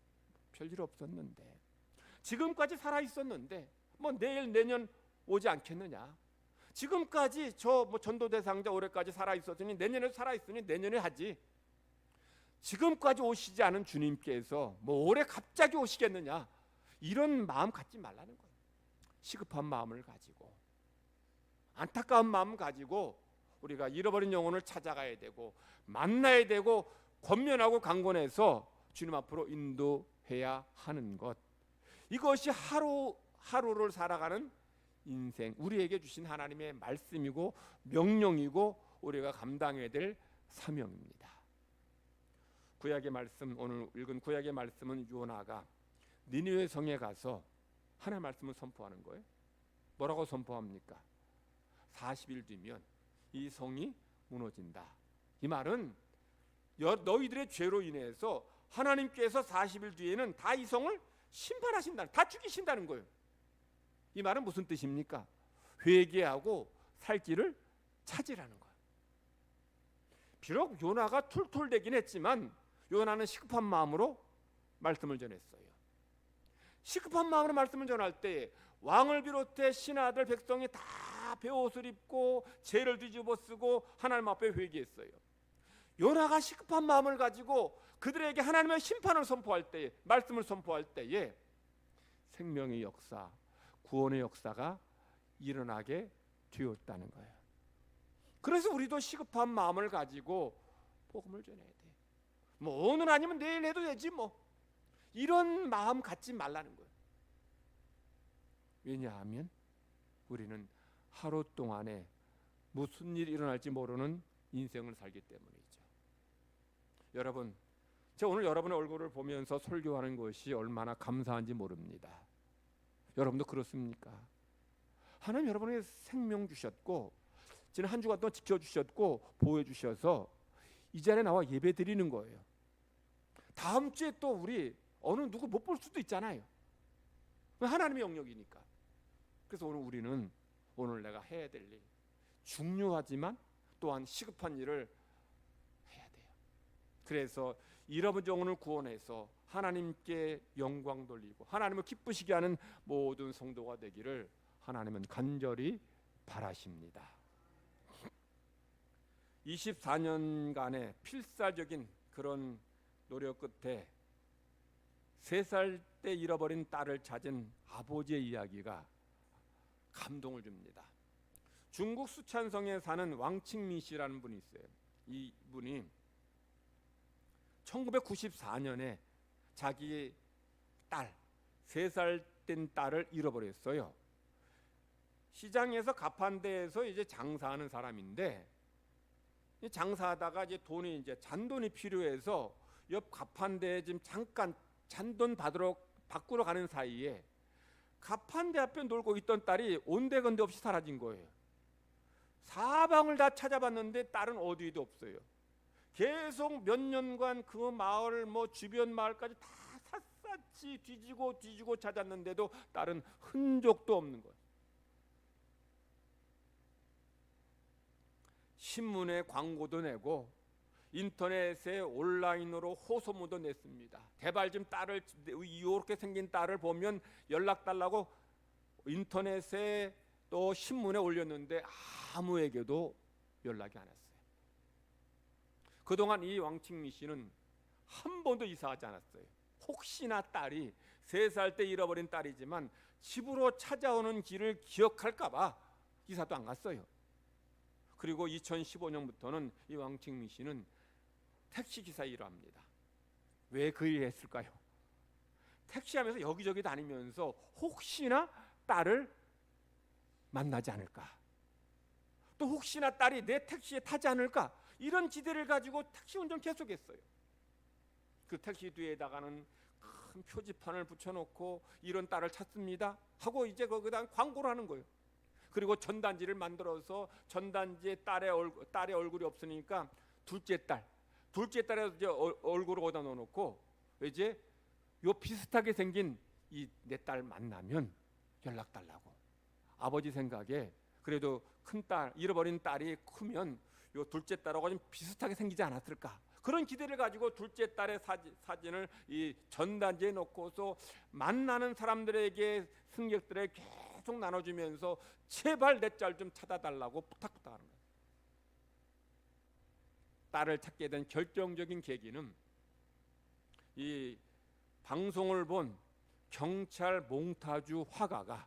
별일 없었는데, 지금까지 살아 있었는데 뭐 내일 내년 오지 않겠느냐, 지금까지 저 뭐 전도 대상자 올해까지 살아 있었으니 내년에도 살아 있으니 내년에 하지. 지금까지 오시지 않은 주님께서 뭐 올해 갑자기 오시겠느냐, 이런 마음 갖지 말라는 거예요. 시급한 마음을 가지고, 안타까운 마음 가지고 우리가 잃어버린 영혼을 찾아가야 되고 만나야 되고 권면하고 강권해서 주님 앞으로 인도해야 하는 것, 이것이 하루하루를 살아가는 인생, 우리에게 주신 하나님의 말씀이고 명령이고 우리가 감당해야 될 사명입니다. 구약의 말씀, 오늘 읽은 구약의 말씀은 요나가 니느웨 성에 가서 하나님의 말씀을 선포하는 거예요. 뭐라고 선포합니까? 40일 뒤면 이 성이 무너진다. 이 말은 너희들의 죄로 인해서 하나님께서 40일 뒤에는 다 이 성을 심판하신다, 다 죽이신다는 거예요. 이 말은 무슨 뜻입니까? 회개하고 살 길을 찾으라는 거예요. 비록 요나가 툴툴대긴 했지만 요나는 시급한 마음으로 말씀을 전했어요. 시급한 마음으로 말씀을 전할 때 왕을 비롯해 신하들 백성이 다 베옷을 입고 죄를 뒤집어 쓰고 하나님 앞에 회개했어요. 요나가 시급한 마음을 가지고 그들에게 하나님의 심판을 선포할 때에, 말씀을 선포할 때에 생명의 역사, 구원의 역사가 일어나게 되었다는 거예요. 그래서 우리도 시급한 마음을 가지고 복음을 전해야 돼. 뭐 오늘 아니면 내일 해도 되지 뭐, 이런 마음 갖지 말라는 거예요. 왜냐하면 우리는 하루 동안에 무슨 일이 일어날지 모르는 인생을 살기 때문이죠. 여러분, 제가 오늘 여러분의 얼굴을 보면서 설교하는 것이 얼마나 감사한지 모릅니다. 여러분도 그렇습니까? 하나님 여러분에게 생명 주셨고 지난 한 주간 동안 지켜주셨고 보호해주셔서 이 자리에 나와 예배 드리는 거예요. 다음 주에 또 우리 어느 누구 못 볼 수도 있잖아요. 하나님의 영역이니까. 그래서 우리는 오늘 내가 해야 될 일, 중요하지만 또한 시급한 일을 해야 돼요. 그래서 잃어버린 영혼을 구원해서 하나님께 영광 돌리고 하나님을 기쁘시게 하는 모든 성도가 되기를 하나님은 간절히 바라십니다. 24년간의 필사적인 그런 노력 끝에 3살 때 잃어버린 딸을 찾은 아버지의 이야기가 감동을 줍니다. 중국 수촨성에 사는 왕칭미 씨라는 분이 있어요. 이 분이 1994년에 자기 딸, 3살 된 딸을 잃어버렸어요. 시장에서 가판대에서 이제 장사하는 사람인데, 장사하다가 이제 돈이 이제 잔돈이 필요해서 옆 가판대에 지금 잠깐 잔돈 바꾸러 가는 사이에 가판대 앞에 놀고 있던 딸이 온데건데 없이 사라진 거예요. 사방을 다 찾아봤는데 딸은 어디에도 없어요. 계속 몇 년간 그 마을 뭐 주변 마을까지 다 샅샅이 뒤지고 찾았는데도 딸은 흔적도 없는 거예요. 신문에 광고도 내고 인터넷에 온라인으로 호소문도 냈습니다. 제발 좀 딸을, 이렇게 생긴 딸을 보면 연락 달라고 인터넷에 또 신문에 올렸는데 아무에게도 연락이 안 왔어요. 그동안 이 왕칭미 씨는 한 번도 이사하지 않았어요. 혹시나 딸이 3살 때 잃어버린 딸이지만 집으로 찾아오는 길을 기억할까 봐 이사도 안 갔어요. 그리고 2015년부터는 이 왕칭미 씨는 택시기사 일을 합니다. 왜 그 일을 했을까요? 택시하면서 여기저기 다니면서 혹시나 딸을 만나지 않을까, 또 혹시나 딸이 내 택시에 타지 않을까, 이런 기대를 가지고 택시 운전 계속했어요. 그 택시 뒤에다가는 큰 표지판을 붙여놓고 이런 딸을 찾습니다 하고 이제 거기다 광고를 하는 거예요. 그리고 전단지를 만들어서 전단지에 딸의 얼굴이 없으니까 둘째 딸의 이제 얼굴을 거기다 넣어놓고 이제 요 비슷하게 생긴 이 내 딸 만나면 연락 달라고. 아버지 생각에 그래도 큰 딸, 잃어버린 딸이 크면 요 둘째 딸하고 좀 비슷하게 생기지 않았을까, 그런 기대를 가지고 둘째 딸의 사진을 이 전단지에 놓고서 만나는 사람들에게, 승객들에게 계속 나눠주면서 제발 내 딸 좀 찾아달라고 부탁하는 거예요. 딸을 찾게 된 결정적인 계기는 이 방송을 본 경찰 몽타주 화가가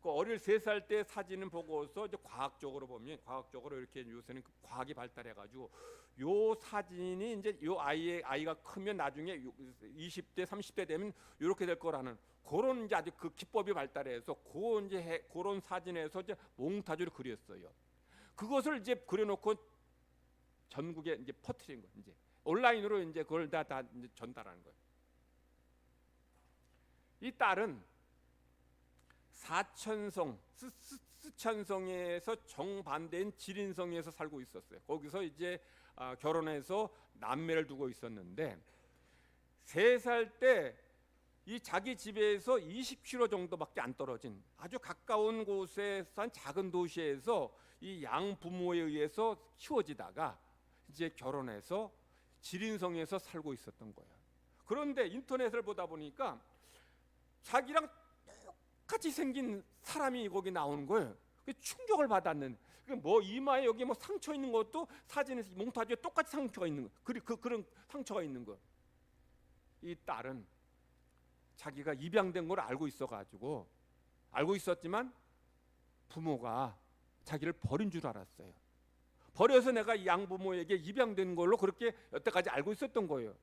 그 어릴 3살 때 사진을 보고서 이제 과학적으로 보면 과학적으로 이렇게 요새는 과학이 발달해가지고 요 사진이 이제 요 아이가 크면 나중에 20대 30대 되면 이렇게 될 거라는 그런 이제 아주 그 기법이 발달해서 그런 사진에서 이제 몽타주를 그렸어요. 그것을 이제 그려놓고 전국에 이제 퍼뜨린 거예요. 이제 온라인으로 이제 그걸 다 이제 전달하는 거예요. 이 딸은 사천성 스촨성에서 정반대인 지린성에서 살고 있었어요. 거기서 이제 결혼해서 남매를 두고 있었는데 3살 때 이 자기 집에서 20km 정도밖에 안 떨어진 아주 가까운 곳에서 한 작은 도시에서 이 양부모에 의해서 키워지다가 이제 결혼해서 지린성에서 살고 있었던 거예요. 그런데 인터넷을 보다 보니까 자기랑 똑같이 생긴 사람이 거기 나오는 거예요. 충격을 받았는. 뭐 이마에 여기 뭐 상처 있는 것도 사진에서 몽타주에 똑같이 상처가 있는 거. 그런 상처가 있는 거. 이 딸은 자기가 입양된 걸 알고 있어가지고 알고 있었지만 부모가 자기를 버린 줄 알았어요. 버려서 내가 양부모에게 입양된 걸로 그렇게 여태까지 알고 있었던 거예요.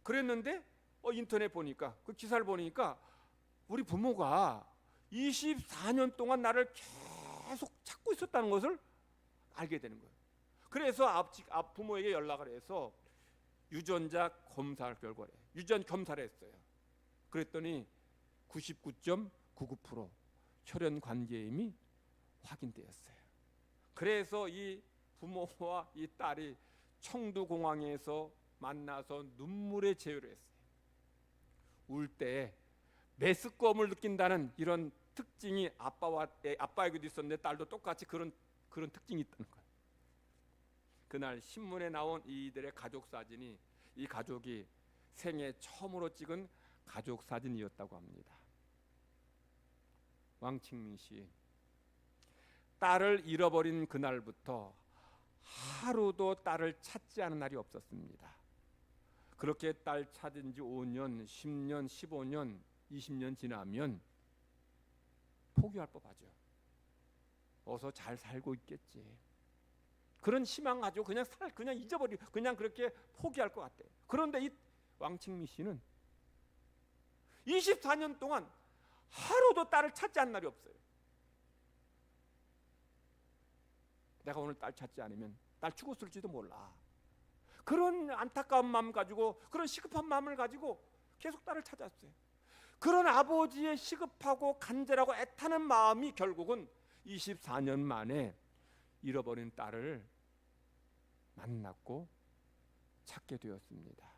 그랬는데 인터넷 보니까 그 기사를 보니까 우리 부모가 24년 동안 나를 계속 찾고 있었다는 것을 알게 되는 거예요. 그래서 부모에게 연락을 해서 유전자 검사를 결과래. 유전 검사를 했어요. 그랬더니 99.99% 혈연 관계임이 확인되었어요. 그래서 이 부모와 이 딸이 청두공항에서 만나서 눈물의 제휴를 했어요. 울 때 메스꺼움을 느낀다는 이런 특징이 아빠에게도 있었는데 딸도 똑같이 그런 특징이 있다는 거예요. 그날 신문에 나온 이들의 가족 사진이 이 가족이 생애 처음으로 찍은 가족 사진이었다고 합니다. 왕칭민 씨, 딸을 잃어버린 그날부터 하루도 딸을 찾지 않은 날이 없었습니다. 그렇게 딸 찾은 지 5년, 10년, 15년, 20년 지나면 포기할 법하죠. 어서 잘 살고 있겠지. 그런 희망 가지고 그냥 잊어버리고 그냥 그렇게 포기할 것 같아요. 그런데 이 왕칭미 씨는 24년 동안 하루도 딸을 찾지 않은 날이 없어요. 내가 오늘 딸 찾지 않으면 딸 죽었을지도 몰라. 그런 안타까운 마음 가지고 그런 시급한 마음을 가지고 계속 딸을 찾았어요. 그런 아버지의 시급하고 간절하고 애타는 마음이 결국은 24년 만에 잃어버린 딸을 만났고 찾게 되었습니다.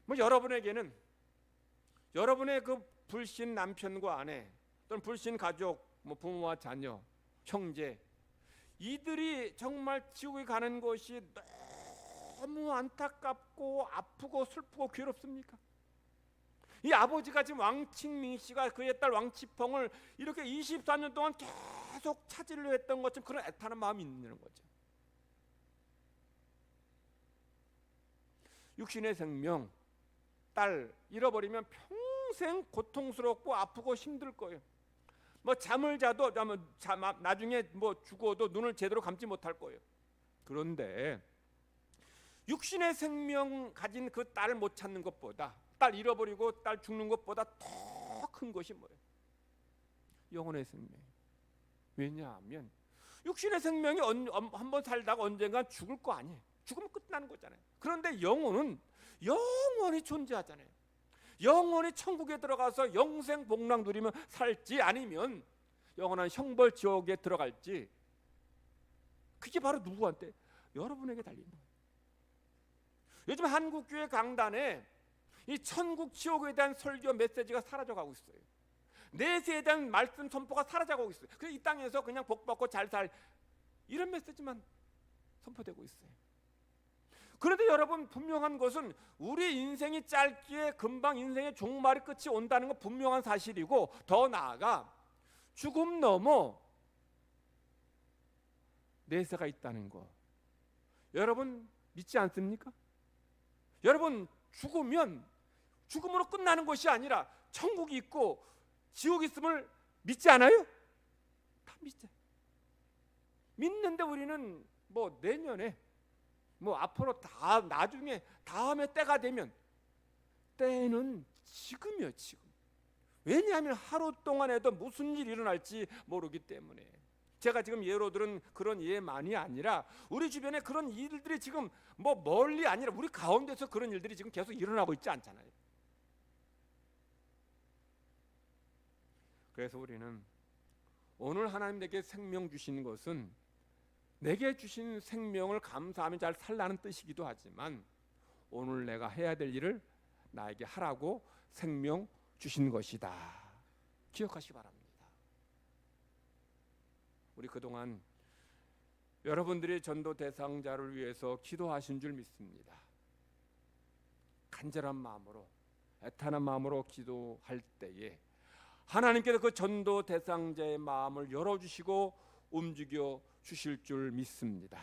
뭐 여러분에게는 여러분의 그 불신 남편과 아내 또는 불신 가족, 뭐 부모와 자녀, 형제, 이들이 정말 지옥에 가는 것이 너무 안타깝고 아프고 슬프고 괴롭습니까? 이 아버지가 지금 왕칭민 씨가 그의 딸 왕치펑을 이렇게 24년 동안 계속 찾으려 했던 것처럼 그런 애타는 마음이 있는 거죠. 육신의 생명, 딸 잃어버리면 평생 고통스럽고 아프고 힘들 거예요. 뭐 잠을 자도 나중에 뭐 죽어도 눈을 제대로 감지 못할 거예요. 그런데 육신의 생명 가진 그 딸을 못 찾는 것보다, 딸 잃어버리고 딸 죽는 것보다 더 큰 것이 뭐예요? 영혼의 생명. 왜냐하면 육신의 생명이 한번 살다가 언젠간 죽을 거 아니에요. 죽으면 끝나는 거잖아요. 그런데 영혼은 영원히 존재하잖아요. 영원히 천국에 들어가서 영생 복락 누리며 살지 아니면 영원한 형벌 지옥에 들어갈지, 그게 바로 누구한테? 여러분에게 달린 거예요. 요즘 한국교회 강단에 이 천국 지옥에 대한 설교 메시지가 사라져가고 있어요. 내세에 대한 말씀 선포가 사라져가고 있어요. 그래서 이 땅에서 그냥 복 받고 잘 살, 이런 메시지만 선포되고 있어요. 그런데 여러분, 분명한 것은 우리 인생이 짧기에 금방 인생의 종말의 끝이 온다는 건 분명한 사실이고, 더 나아가 죽음 넘어 내세가 있다는 거, 여러분 믿지 않습니까? 여러분, 죽으면 죽음으로 끝나는 것이 아니라 천국이 있고 지옥이 있음을 믿지 않아요? 다 믿죠. 믿는데 우리는 뭐 내년에, 뭐 앞으로 다 나중에 다음에 때가 되면, 때는 지금이요, 지금. 왜냐하면 하루 동안에도 무슨 일이 일어날지 모르기 때문에. 제가 지금 예로 들은 그런 예만이 아니라 우리 주변에 그런 일들이 지금 뭐 멀리 아니라 우리 가운데서 그런 일들이 지금 계속 일어나고 있지 않잖아요. 그래서 우리는 오늘 하나님 내게 생명 주신 것은 내게 주신 생명을 감사하며 잘 살라는 뜻이기도 하지만, 오늘 내가 해야 될 일을 나에게 하라고 생명 주신 것이다. 기억하시기 바랍니다. 우리 그동안 여러분들이 전도 대상자를 위해서 기도하신 줄 믿습니다. 간절한 마음으로, 애타는 마음으로 기도할 때에 하나님께서 그 전도 대상자의 마음을 열어주시고 움직여 주실 줄 믿습니다.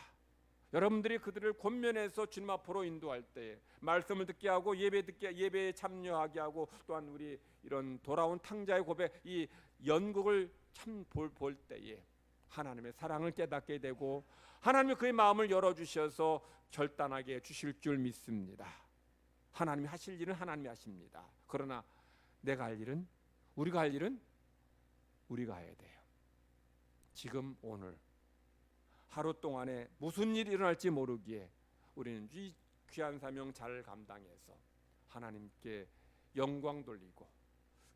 여러분들이 그들을 권면해서 주님 앞으로 인도할 때에, 말씀을 듣게 하고 예배에 참여하게 하고, 또한 우리 이런 돌아온 탕자의 고백, 이 연극을 참 볼 때에 하나님의 사랑을 깨닫게 되고 하나님이 그의 마음을 열어주셔서 결단하게 해주실 줄 믿습니다. 하나님이 하실 일은 하나님이 하십니다. 그러나 내가 할 일은, 우리가 할 일은 우리가 해야 돼요. 지금 오늘 하루 동안에 무슨 일이 일어날지 모르기에 우리는 이 귀한 사명 잘 감당해서 하나님께 영광 돌리고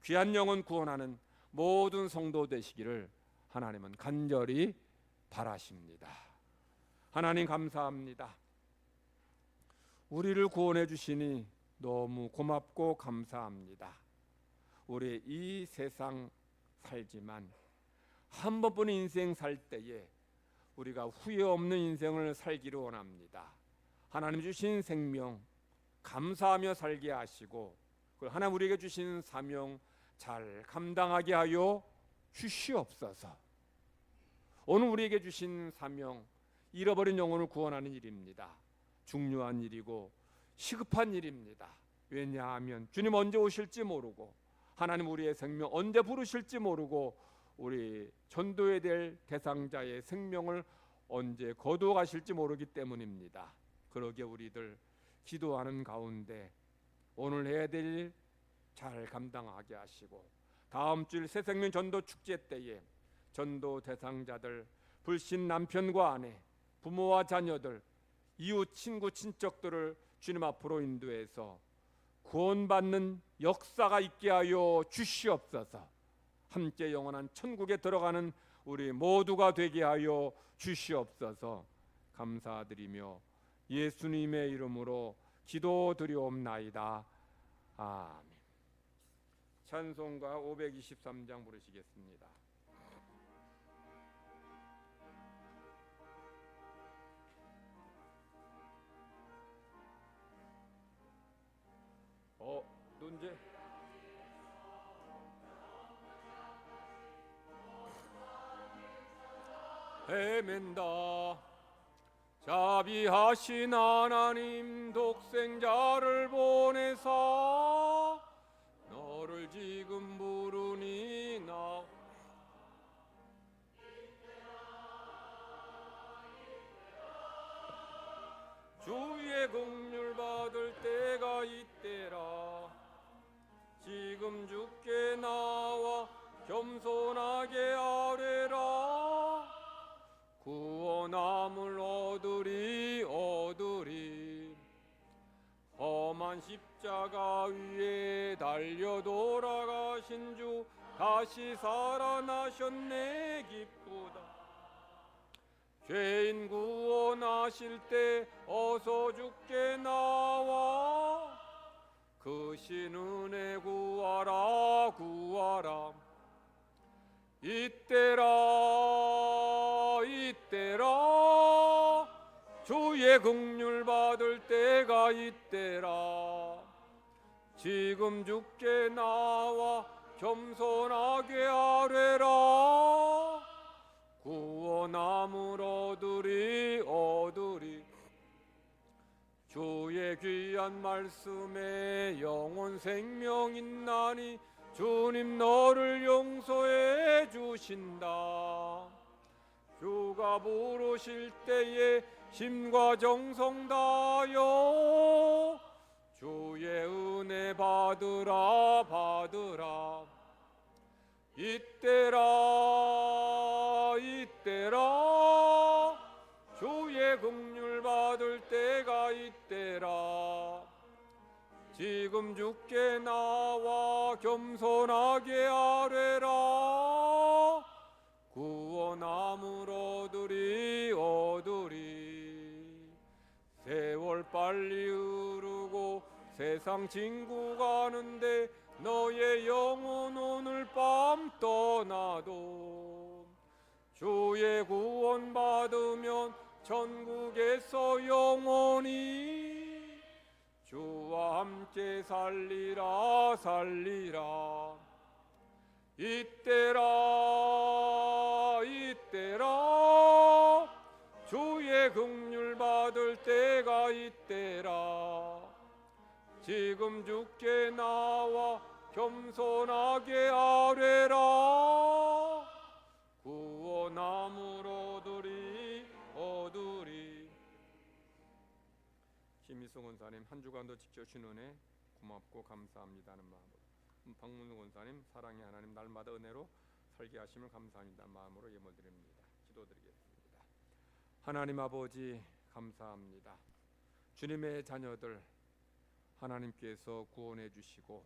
귀한 영혼 구원하는 모든 성도 되시기를 하나님은 간절히 바라십니다. 하나님 감사합니다. 우리를 구원해 주시니 너무 고맙고 감사합니다. 우리 이 세상 살지만 한 번뿐인 인생 살 때에 우리가 후회 없는 인생을 살기를 원합니다. 하나님 주신 생명 감사하며 살게 하시고, 하나님 우리에게 주신 사명 잘 감당하게 하여 주시옵소서. 오늘 우리에게 주신 사명, 잃어버린 영혼을 구원하는 일입니다. 중요한 일이고 시급한 일입니다. 왜냐하면 주님 언제 오실지 모르고, 하나님 우리의 생명 언제 부르실지 모르고, 우리 전도해야 될 대상자의 생명을 언제 거두어 가실지 모르기 때문입니다. 그러기에 우리들 기도하는 가운데 오늘 해야 될 일 잘 감당하게 하시고, 다음 주일 새생명 전도 축제 때에 전도 대상자들, 불신 남편과 아내, 부모와 자녀들, 이웃 친구 친척들을 주님 앞으로 인도해서 구원받는 역사가 있게 하여 주시옵소서. 함께 영원한 천국에 들어가는 우리 모두가 되게 하여 주시옵소서. 감사드리며 예수님의 이름으로 기도드리옵나이다. 아멘. 찬송가 523장 부르시겠습니다. 논제 헤맨다. 자비하신 하나님 독생자를 보내사 너를 지금 부르니 나 주의 긍휼 받을 때가 이때라. 지금 주께 나와 겸손하게 아뢰라. 구원함을 얻으리. 험한 십자가 위에 달려 돌아가신 주 다시 살아나셨네 기쁘다. 죄인 구원하실 때 어서 주께 나와 그 신 은혜 구하라. 이때라 주 주의 긍휼 받을 때가 있대라. 지금 주께 나와 겸손하게 아뢰라. 구원함을 얻으리. 주의 귀한 말씀에 영혼 생명 있나니 주님 너를 용서해 주신다. 주가 부르실 때에 심과 정성 다하여 주의 은혜 받으라. 이때라 주의 긍휼 받을 때가 있대라. 지금 주께 나와 겸손하게 아뢰라. 구원함을 얻으리. 세월 빨리 흐르고 세상 진구 가는데 너의 영혼 오늘 밤 떠나도 주의 구원 받으면 천국에서 영원히 주와 함께 살리라. 이때라 주의 긍휼 받을 때가 있대라. 지금 주께 나와 겸손하게 아뢰라. 구원함을 얻으리. 김희성 원사님 한 주간도 지켜주신 은혜 고맙고 감사합니다는 마음으로, 박문우 원사님 사랑의 하나님 날마다 은혜로 살게 하심을 감사합니다 마음으로 예물드립니다. 기도드리겠습니다. 하나님 아버지 감사합니다. 주님의 자녀들 하나님께서 구원해 주시고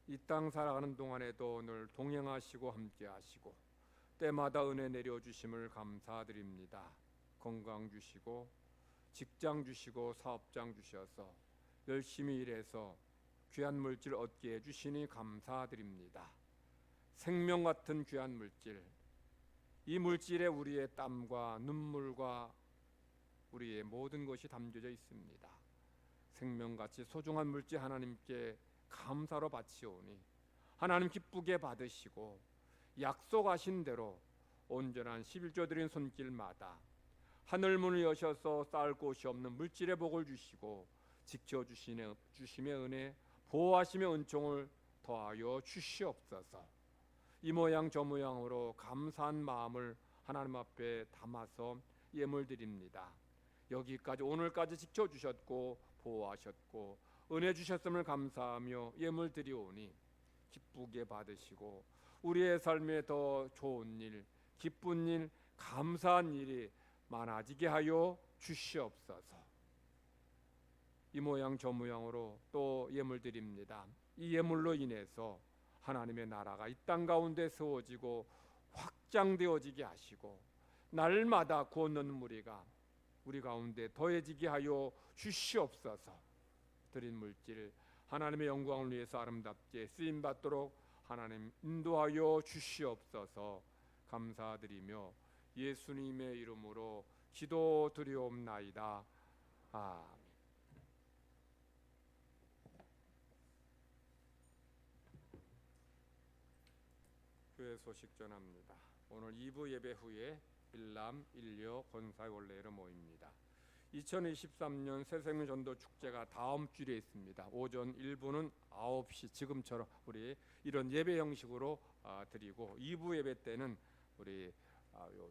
이 땅 살아가는 동안에도 오늘 동행하시고 함께 하시고 때마다 은혜 내려주심을 감사드립니다. 건강 주시고 직장 주시고 사업장 주셔서 열심히 일해서 귀한 물질 얻게 해주시니 감사드립니다. 생명 같은 귀한 물질, 이 물질에 우리의 땀과 눈물과 우리의 모든 것이 담겨져 있습니다. 생명같이 소중한 물질 하나님께 감사로 바치오니 하나님 기쁘게 받으시고 약속하신 대로 온전한 11조 드린 손길마다 하늘 문을 여셔서 쌓을 곳이 없는 물질의 복을 주시고 지켜주심의 은혜, 보호하심의 은총을 더하여 주시옵소서. 이 모양 저 모양으로 감사한 마음을 하나님 앞에 담아서 예물 드립니다. 여기까지 오늘까지 지켜주셨고 보호하셨고 은혜 주셨음을 감사하며 예물 드리오니 기쁘게 받으시고 우리의 삶에 더 좋은 일, 기쁜 일, 감사한 일이 많아지게 하여 주시옵소서. 이 모양 저 모양으로 또 예물 드립니다. 이 예물로 인해서 하나님의 나라가 이 땅 가운데 세워지고 확장되어지게 하시고 날마다 구원받는 무리가 우리 가운데 더해지게 하여 주시옵소서. 드린 물질 하나님의 영광을 위해서 아름답게 쓰임받도록 하나님 인도하여 주시옵소서. 감사드리며 예수님의 이름으로 기도드리옵나이다. 아멘. 교회 소식 전합니다. 오늘 2부 예배 후에 일남 일녀 권사의 원례로 모입니다. 2023년 새생명 전도 축제가 다음 주에 있습니다. 오전 1부는 9시 지금처럼 우리 이런 예배 형식으로 드리고 2부 예배 때는 우리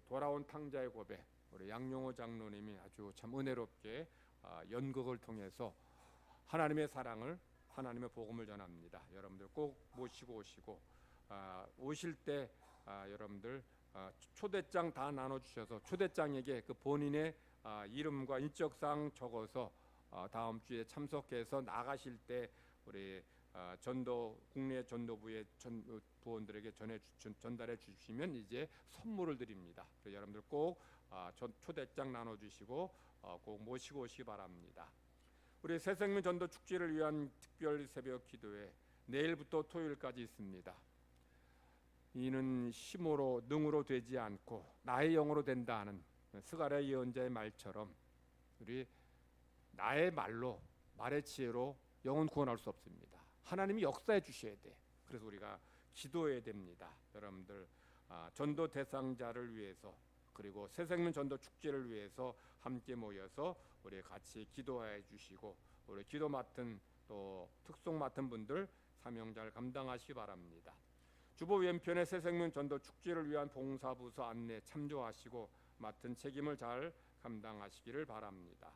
돌아온 탕자의 고백 우리 양용호 장로님이 아주 참 은혜롭게 연극을 통해서 하나님의 사랑을 하나님의 복음을 전합니다. 여러분들 꼭 모시고 오시고 오실 때 여러분들 초대장 다 나눠주셔서 초대장에게 그 본인의 이름과 인적사항 적어서 다음 주에 참석해서 나가실 때 우리 전도 국내 전도부의 부원들에게 전달해 주시면 이제 선물을 드립니다. 여러분들 꼭 초대장 나눠주시고 꼭 모시고 오시기 바랍니다. 우리 새생명 전도 축제를 위한 특별 새벽 기도회 내일부터 토요일까지 있습니다. 이는 힘으로 능으로 되지 않고 나의 영으로 된다 하는 스가랴 예언자의 말처럼 우리 나의 말의 지혜로 영혼 구원할 수 없습니다. 하나님이 역사해 주셔야 돼. 그래서 우리가 기도해야 됩니다. 여러분들 전도 대상자를 위해서 그리고 새생명 전도 축제를 위해서 함께 모여서 우리 같이 기도해 주시고 우리 기도 맡은 또 특송 맡은 분들 사명 잘 감당하시기 바랍니다. 주보위원편의 새생명 전도 축제를 위한 봉사부서 안내 참조하시고 맡은 책임을 잘 감당하시기를 바랍니다.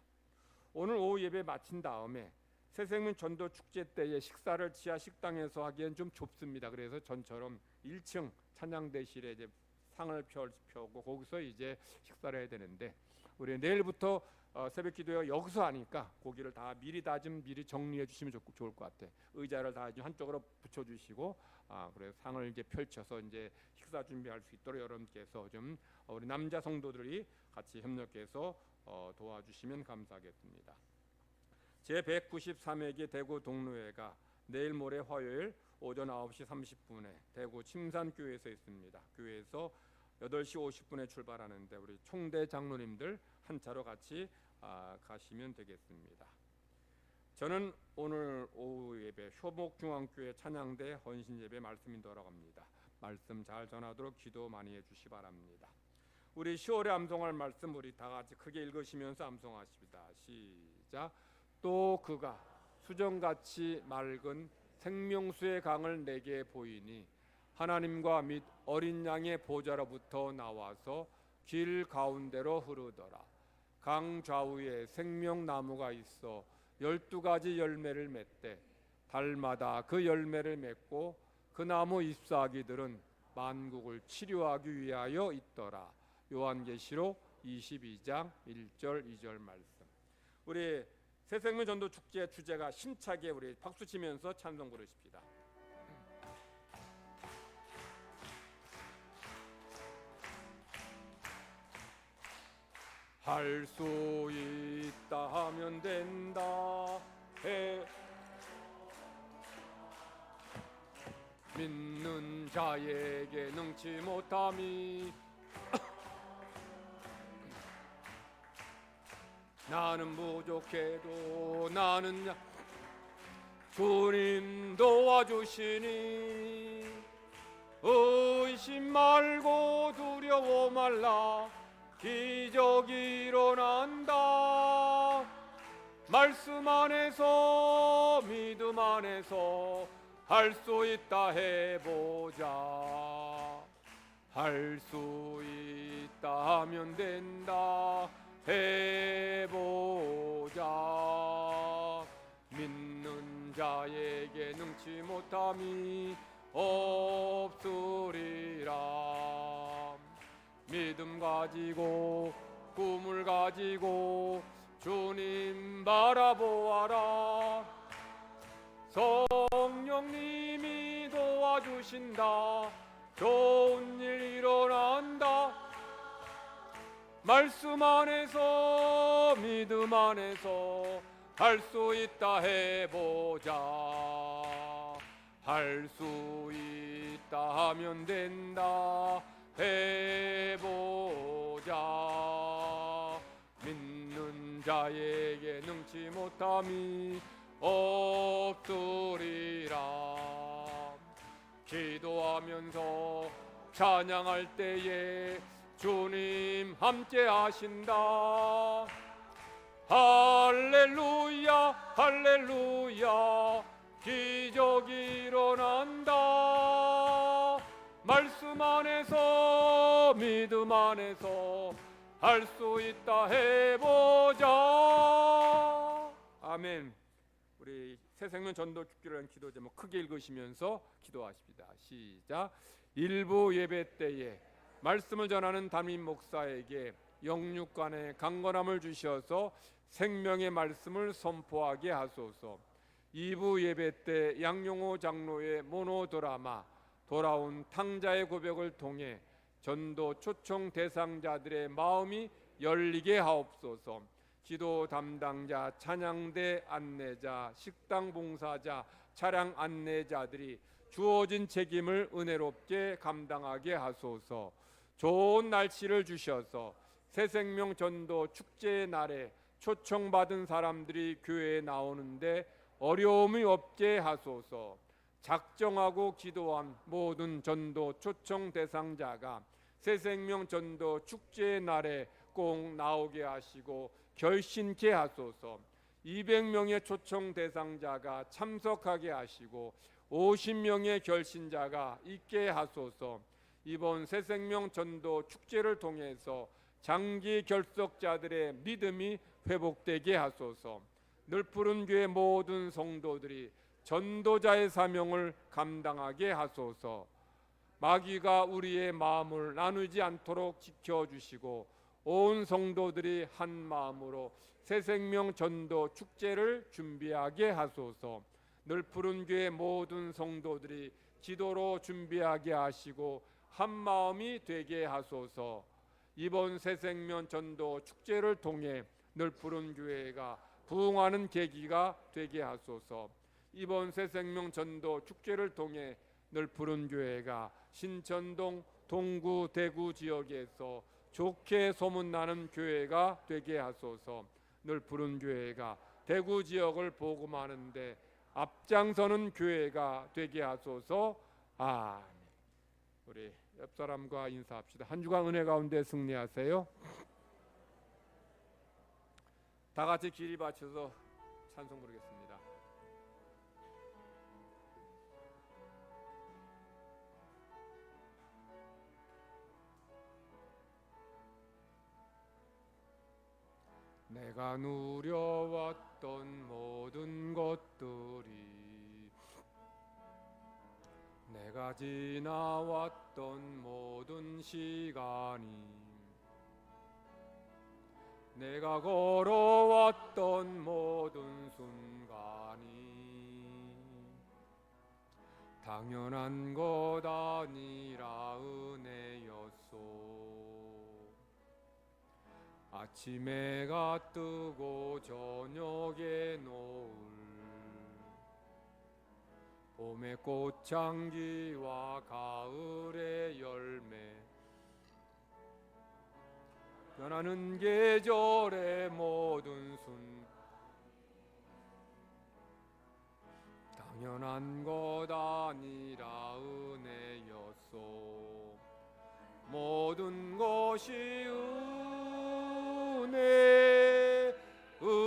오늘 오후 예배 마친 다음에 새생명 전도 축제 때에 식사를 지하 식당에서 하기엔 좀 좁습니다. 그래서 전처럼 1층 찬양대실에 이제 상을 펴고 거기서 이제 식사를 해야 되는데 우리 내일부터 새벽 기도회 여기서 하니까 고기를 다 미리 정리해 주시면 좋을 것 같아. 의자를 다 한쪽으로 붙여 주시고 그래서 상을 이제 펼쳐서 이제 식사 준비할 수 있도록 여러분께서 좀 우리 남자 성도들이 같이 협력해서 도와주시면 감사하겠습니다. 제 193회기 대구 동로회가 내일 모레 화요일 오전 9시 30분에 대구 침산교회에서 있습니다. 교회에서 8시 50분에 출발하는데 우리 총대 장로님들 한 차로 같이 가시면 되겠습니다. 저는 오늘 오후 예배 효목중앙교회 찬양대 헌신예배 말씀 인도하러 갑니다. 말씀 잘 전하도록 기도 많이 해주시 바랍니다. 우리 10월에 암송할 말씀 우리 다 같이 크게 읽으시면서 암송하십니다. 시작. 또 그가 수정같이 맑은 생명수의 강을 내게 보이니 하나님과 및 어린 양의 보좌로부터 나와서 길 가운데로 흐르더라. 강 좌우에 생명나무가 있어 12가지 열매를 맺되 달마다 그 열매를 맺고 그 나무 잎사귀들은 만국을 치료하기 위하여 있더라. 요한계시록 22장 1절 2절 말씀. 우리 새생명 전도 축제 주제가 힘차게 우리 박수 치면서 찬송 부르십시다. 할 수 있다 하면 된다 믿는 자에게 능치 못함이 나는 부족해도 나는 주님 도와주시니 의심 말고 두려워 말라 기적이 일어난다. 말씀 안에서 믿음 안에서 할 수 있다 해보자. 할 수 있다 하면 된다 해보자. 믿는 자에게 능치 못함이 없으리라. 믿음 가지고 꿈을 가지고 주님 바라보아라. 성령님이 도와주신다. 좋은 일 일어난다. 말씀 안에서 믿음 안에서 할 수 있다 해보자. 할 수 있다 하면 된다 해보자. 믿는 자에게 능치 못함이 없으리라. 기도하면서 찬양할 때에 주님 함께 하신다. 할렐루야 할렐루야 기적이 일어난다. 말씀 안에서 믿음 안에서 할 수 있다 해보자. 아멘. 우리 새생명 전도 축제라는 기도 제목 크게 읽으시면서 기도하십니다. 시작. 일부 예배 때에 말씀을 전하는 담임 목사에게 영육간의 강건함을 주셔서 생명의 말씀을 선포하게 하소서. 2부 예배 때 양용호 장로의 모노드라마 돌아온 탕자의 고백을 통해 전도 초청 대상자들의 마음이 열리게 하옵소서. 기도 담당자, 찬양대 안내자, 식당 봉사자, 차량 안내자들이 주어진 책임을 은혜롭게 감당하게 하소서. 좋은 날씨를 주셔서 새생명 전도 축제의 날에 초청받은 사람들이 교회에 나오는데 어려움이 없게 하소서. 작정하고 기도한 모든 전도 초청 대상자가 새생명 전도 축제의 날에 꼭 나오게 하시고 결신케 하소서. 200명의 초청 대상자가 참석하게 하시고 50명의 결신자가 있게 하소서. 이번 새생명 전도 축제를 통해서 장기 결석자들의 믿음이 회복되게 하소서. 늘푸른 교회 모든 성도들이 전도자의 사명을 감당하게 하소서. 마귀가 우리의 마음을 나누지 않도록 지켜주시고 온 성도들이 한 마음으로 새생명 전도 축제를 준비하게 하소서. 늘푸른 교회 모든 성도들이 기도로 준비하게 하시고 한 마음이 되게 하소서. 이번 새생명 전도 축제를 통해 늘푸른 교회가 부흥하는 계기가 되게 하소서. 이번 새생명 전도 축제를 통해 늘푸른 교회가 신천동, 동구, 대구 지역에서 좋게 소문나는 교회가 되게 하소서. 늘푸른 교회가 대구 지역을 복음하는데 앞장서는 교회가 되게 하소서. 아멘. 우리 옆 사람과 인사합시다. 한 주간 은혜 가운데 승리하세요. 다 같이 기리 바쳐서 찬송 부르겠습니다. 내가 누려왔던 모든 것들이, 내가 지나왔던 모든 시간이, 내가 걸어왔던 모든 순간이 당연한 것 아니라 은혜였소. 아침 해가 뜨고 저녁에 노을, 봄의 꽃향기와 가을의 열매, 변하는 계절의 모든 순, 당연한 것 아니라 은혜였소. 모든 것이 은혜, 은혜,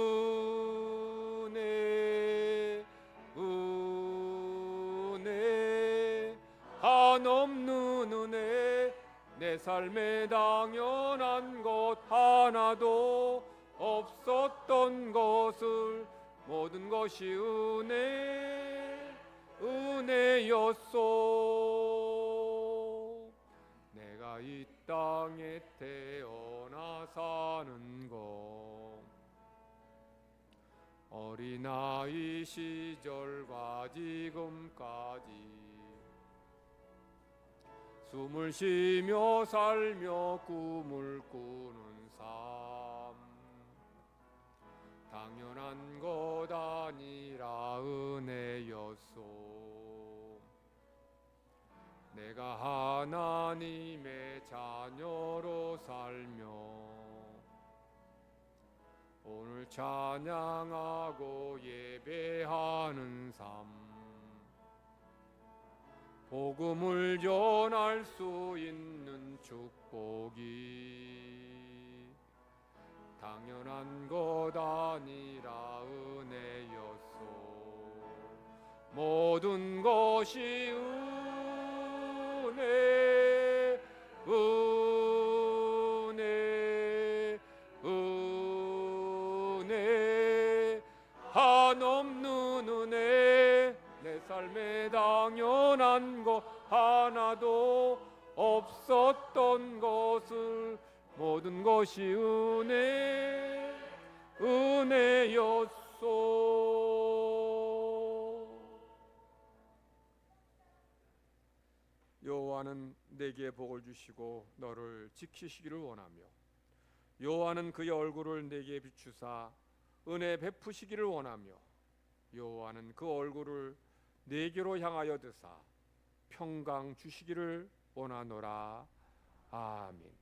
은혜, 한없는 은혜. 내 삶에 당연한 것 하나도 없었던 것을 모든 것이 은혜, 은혜였소. 내가 이 땅에 태어나 사는 것, 어린아이 시절과 지금까지 숨을 쉬며 살며 꿈을 꾸는 삶, 당연한 것 아니라 은혜였소. 내가 하나님의 자녀로 살며 오늘 찬양하고 예배하는 삶, 복음을 전할 수 있는 축복이 당연한 것 아니라 은혜였소. 모든 것이 은혜, 은혜, 은혜, 한없는 은혜. 내 삶에 당연한 것 하나도 없었던 것을 모든 것이 은혜, 은혜였소. 여호와는 내게 복을 주시고 너를 지키시기를 원하며 여호와는 그의 얼굴을 내게 비추사 은혜 베푸시기를 원하며 여호와는 그 얼굴을 내게로 향하여 드사 평강 주시기를 원하노라. 아멘.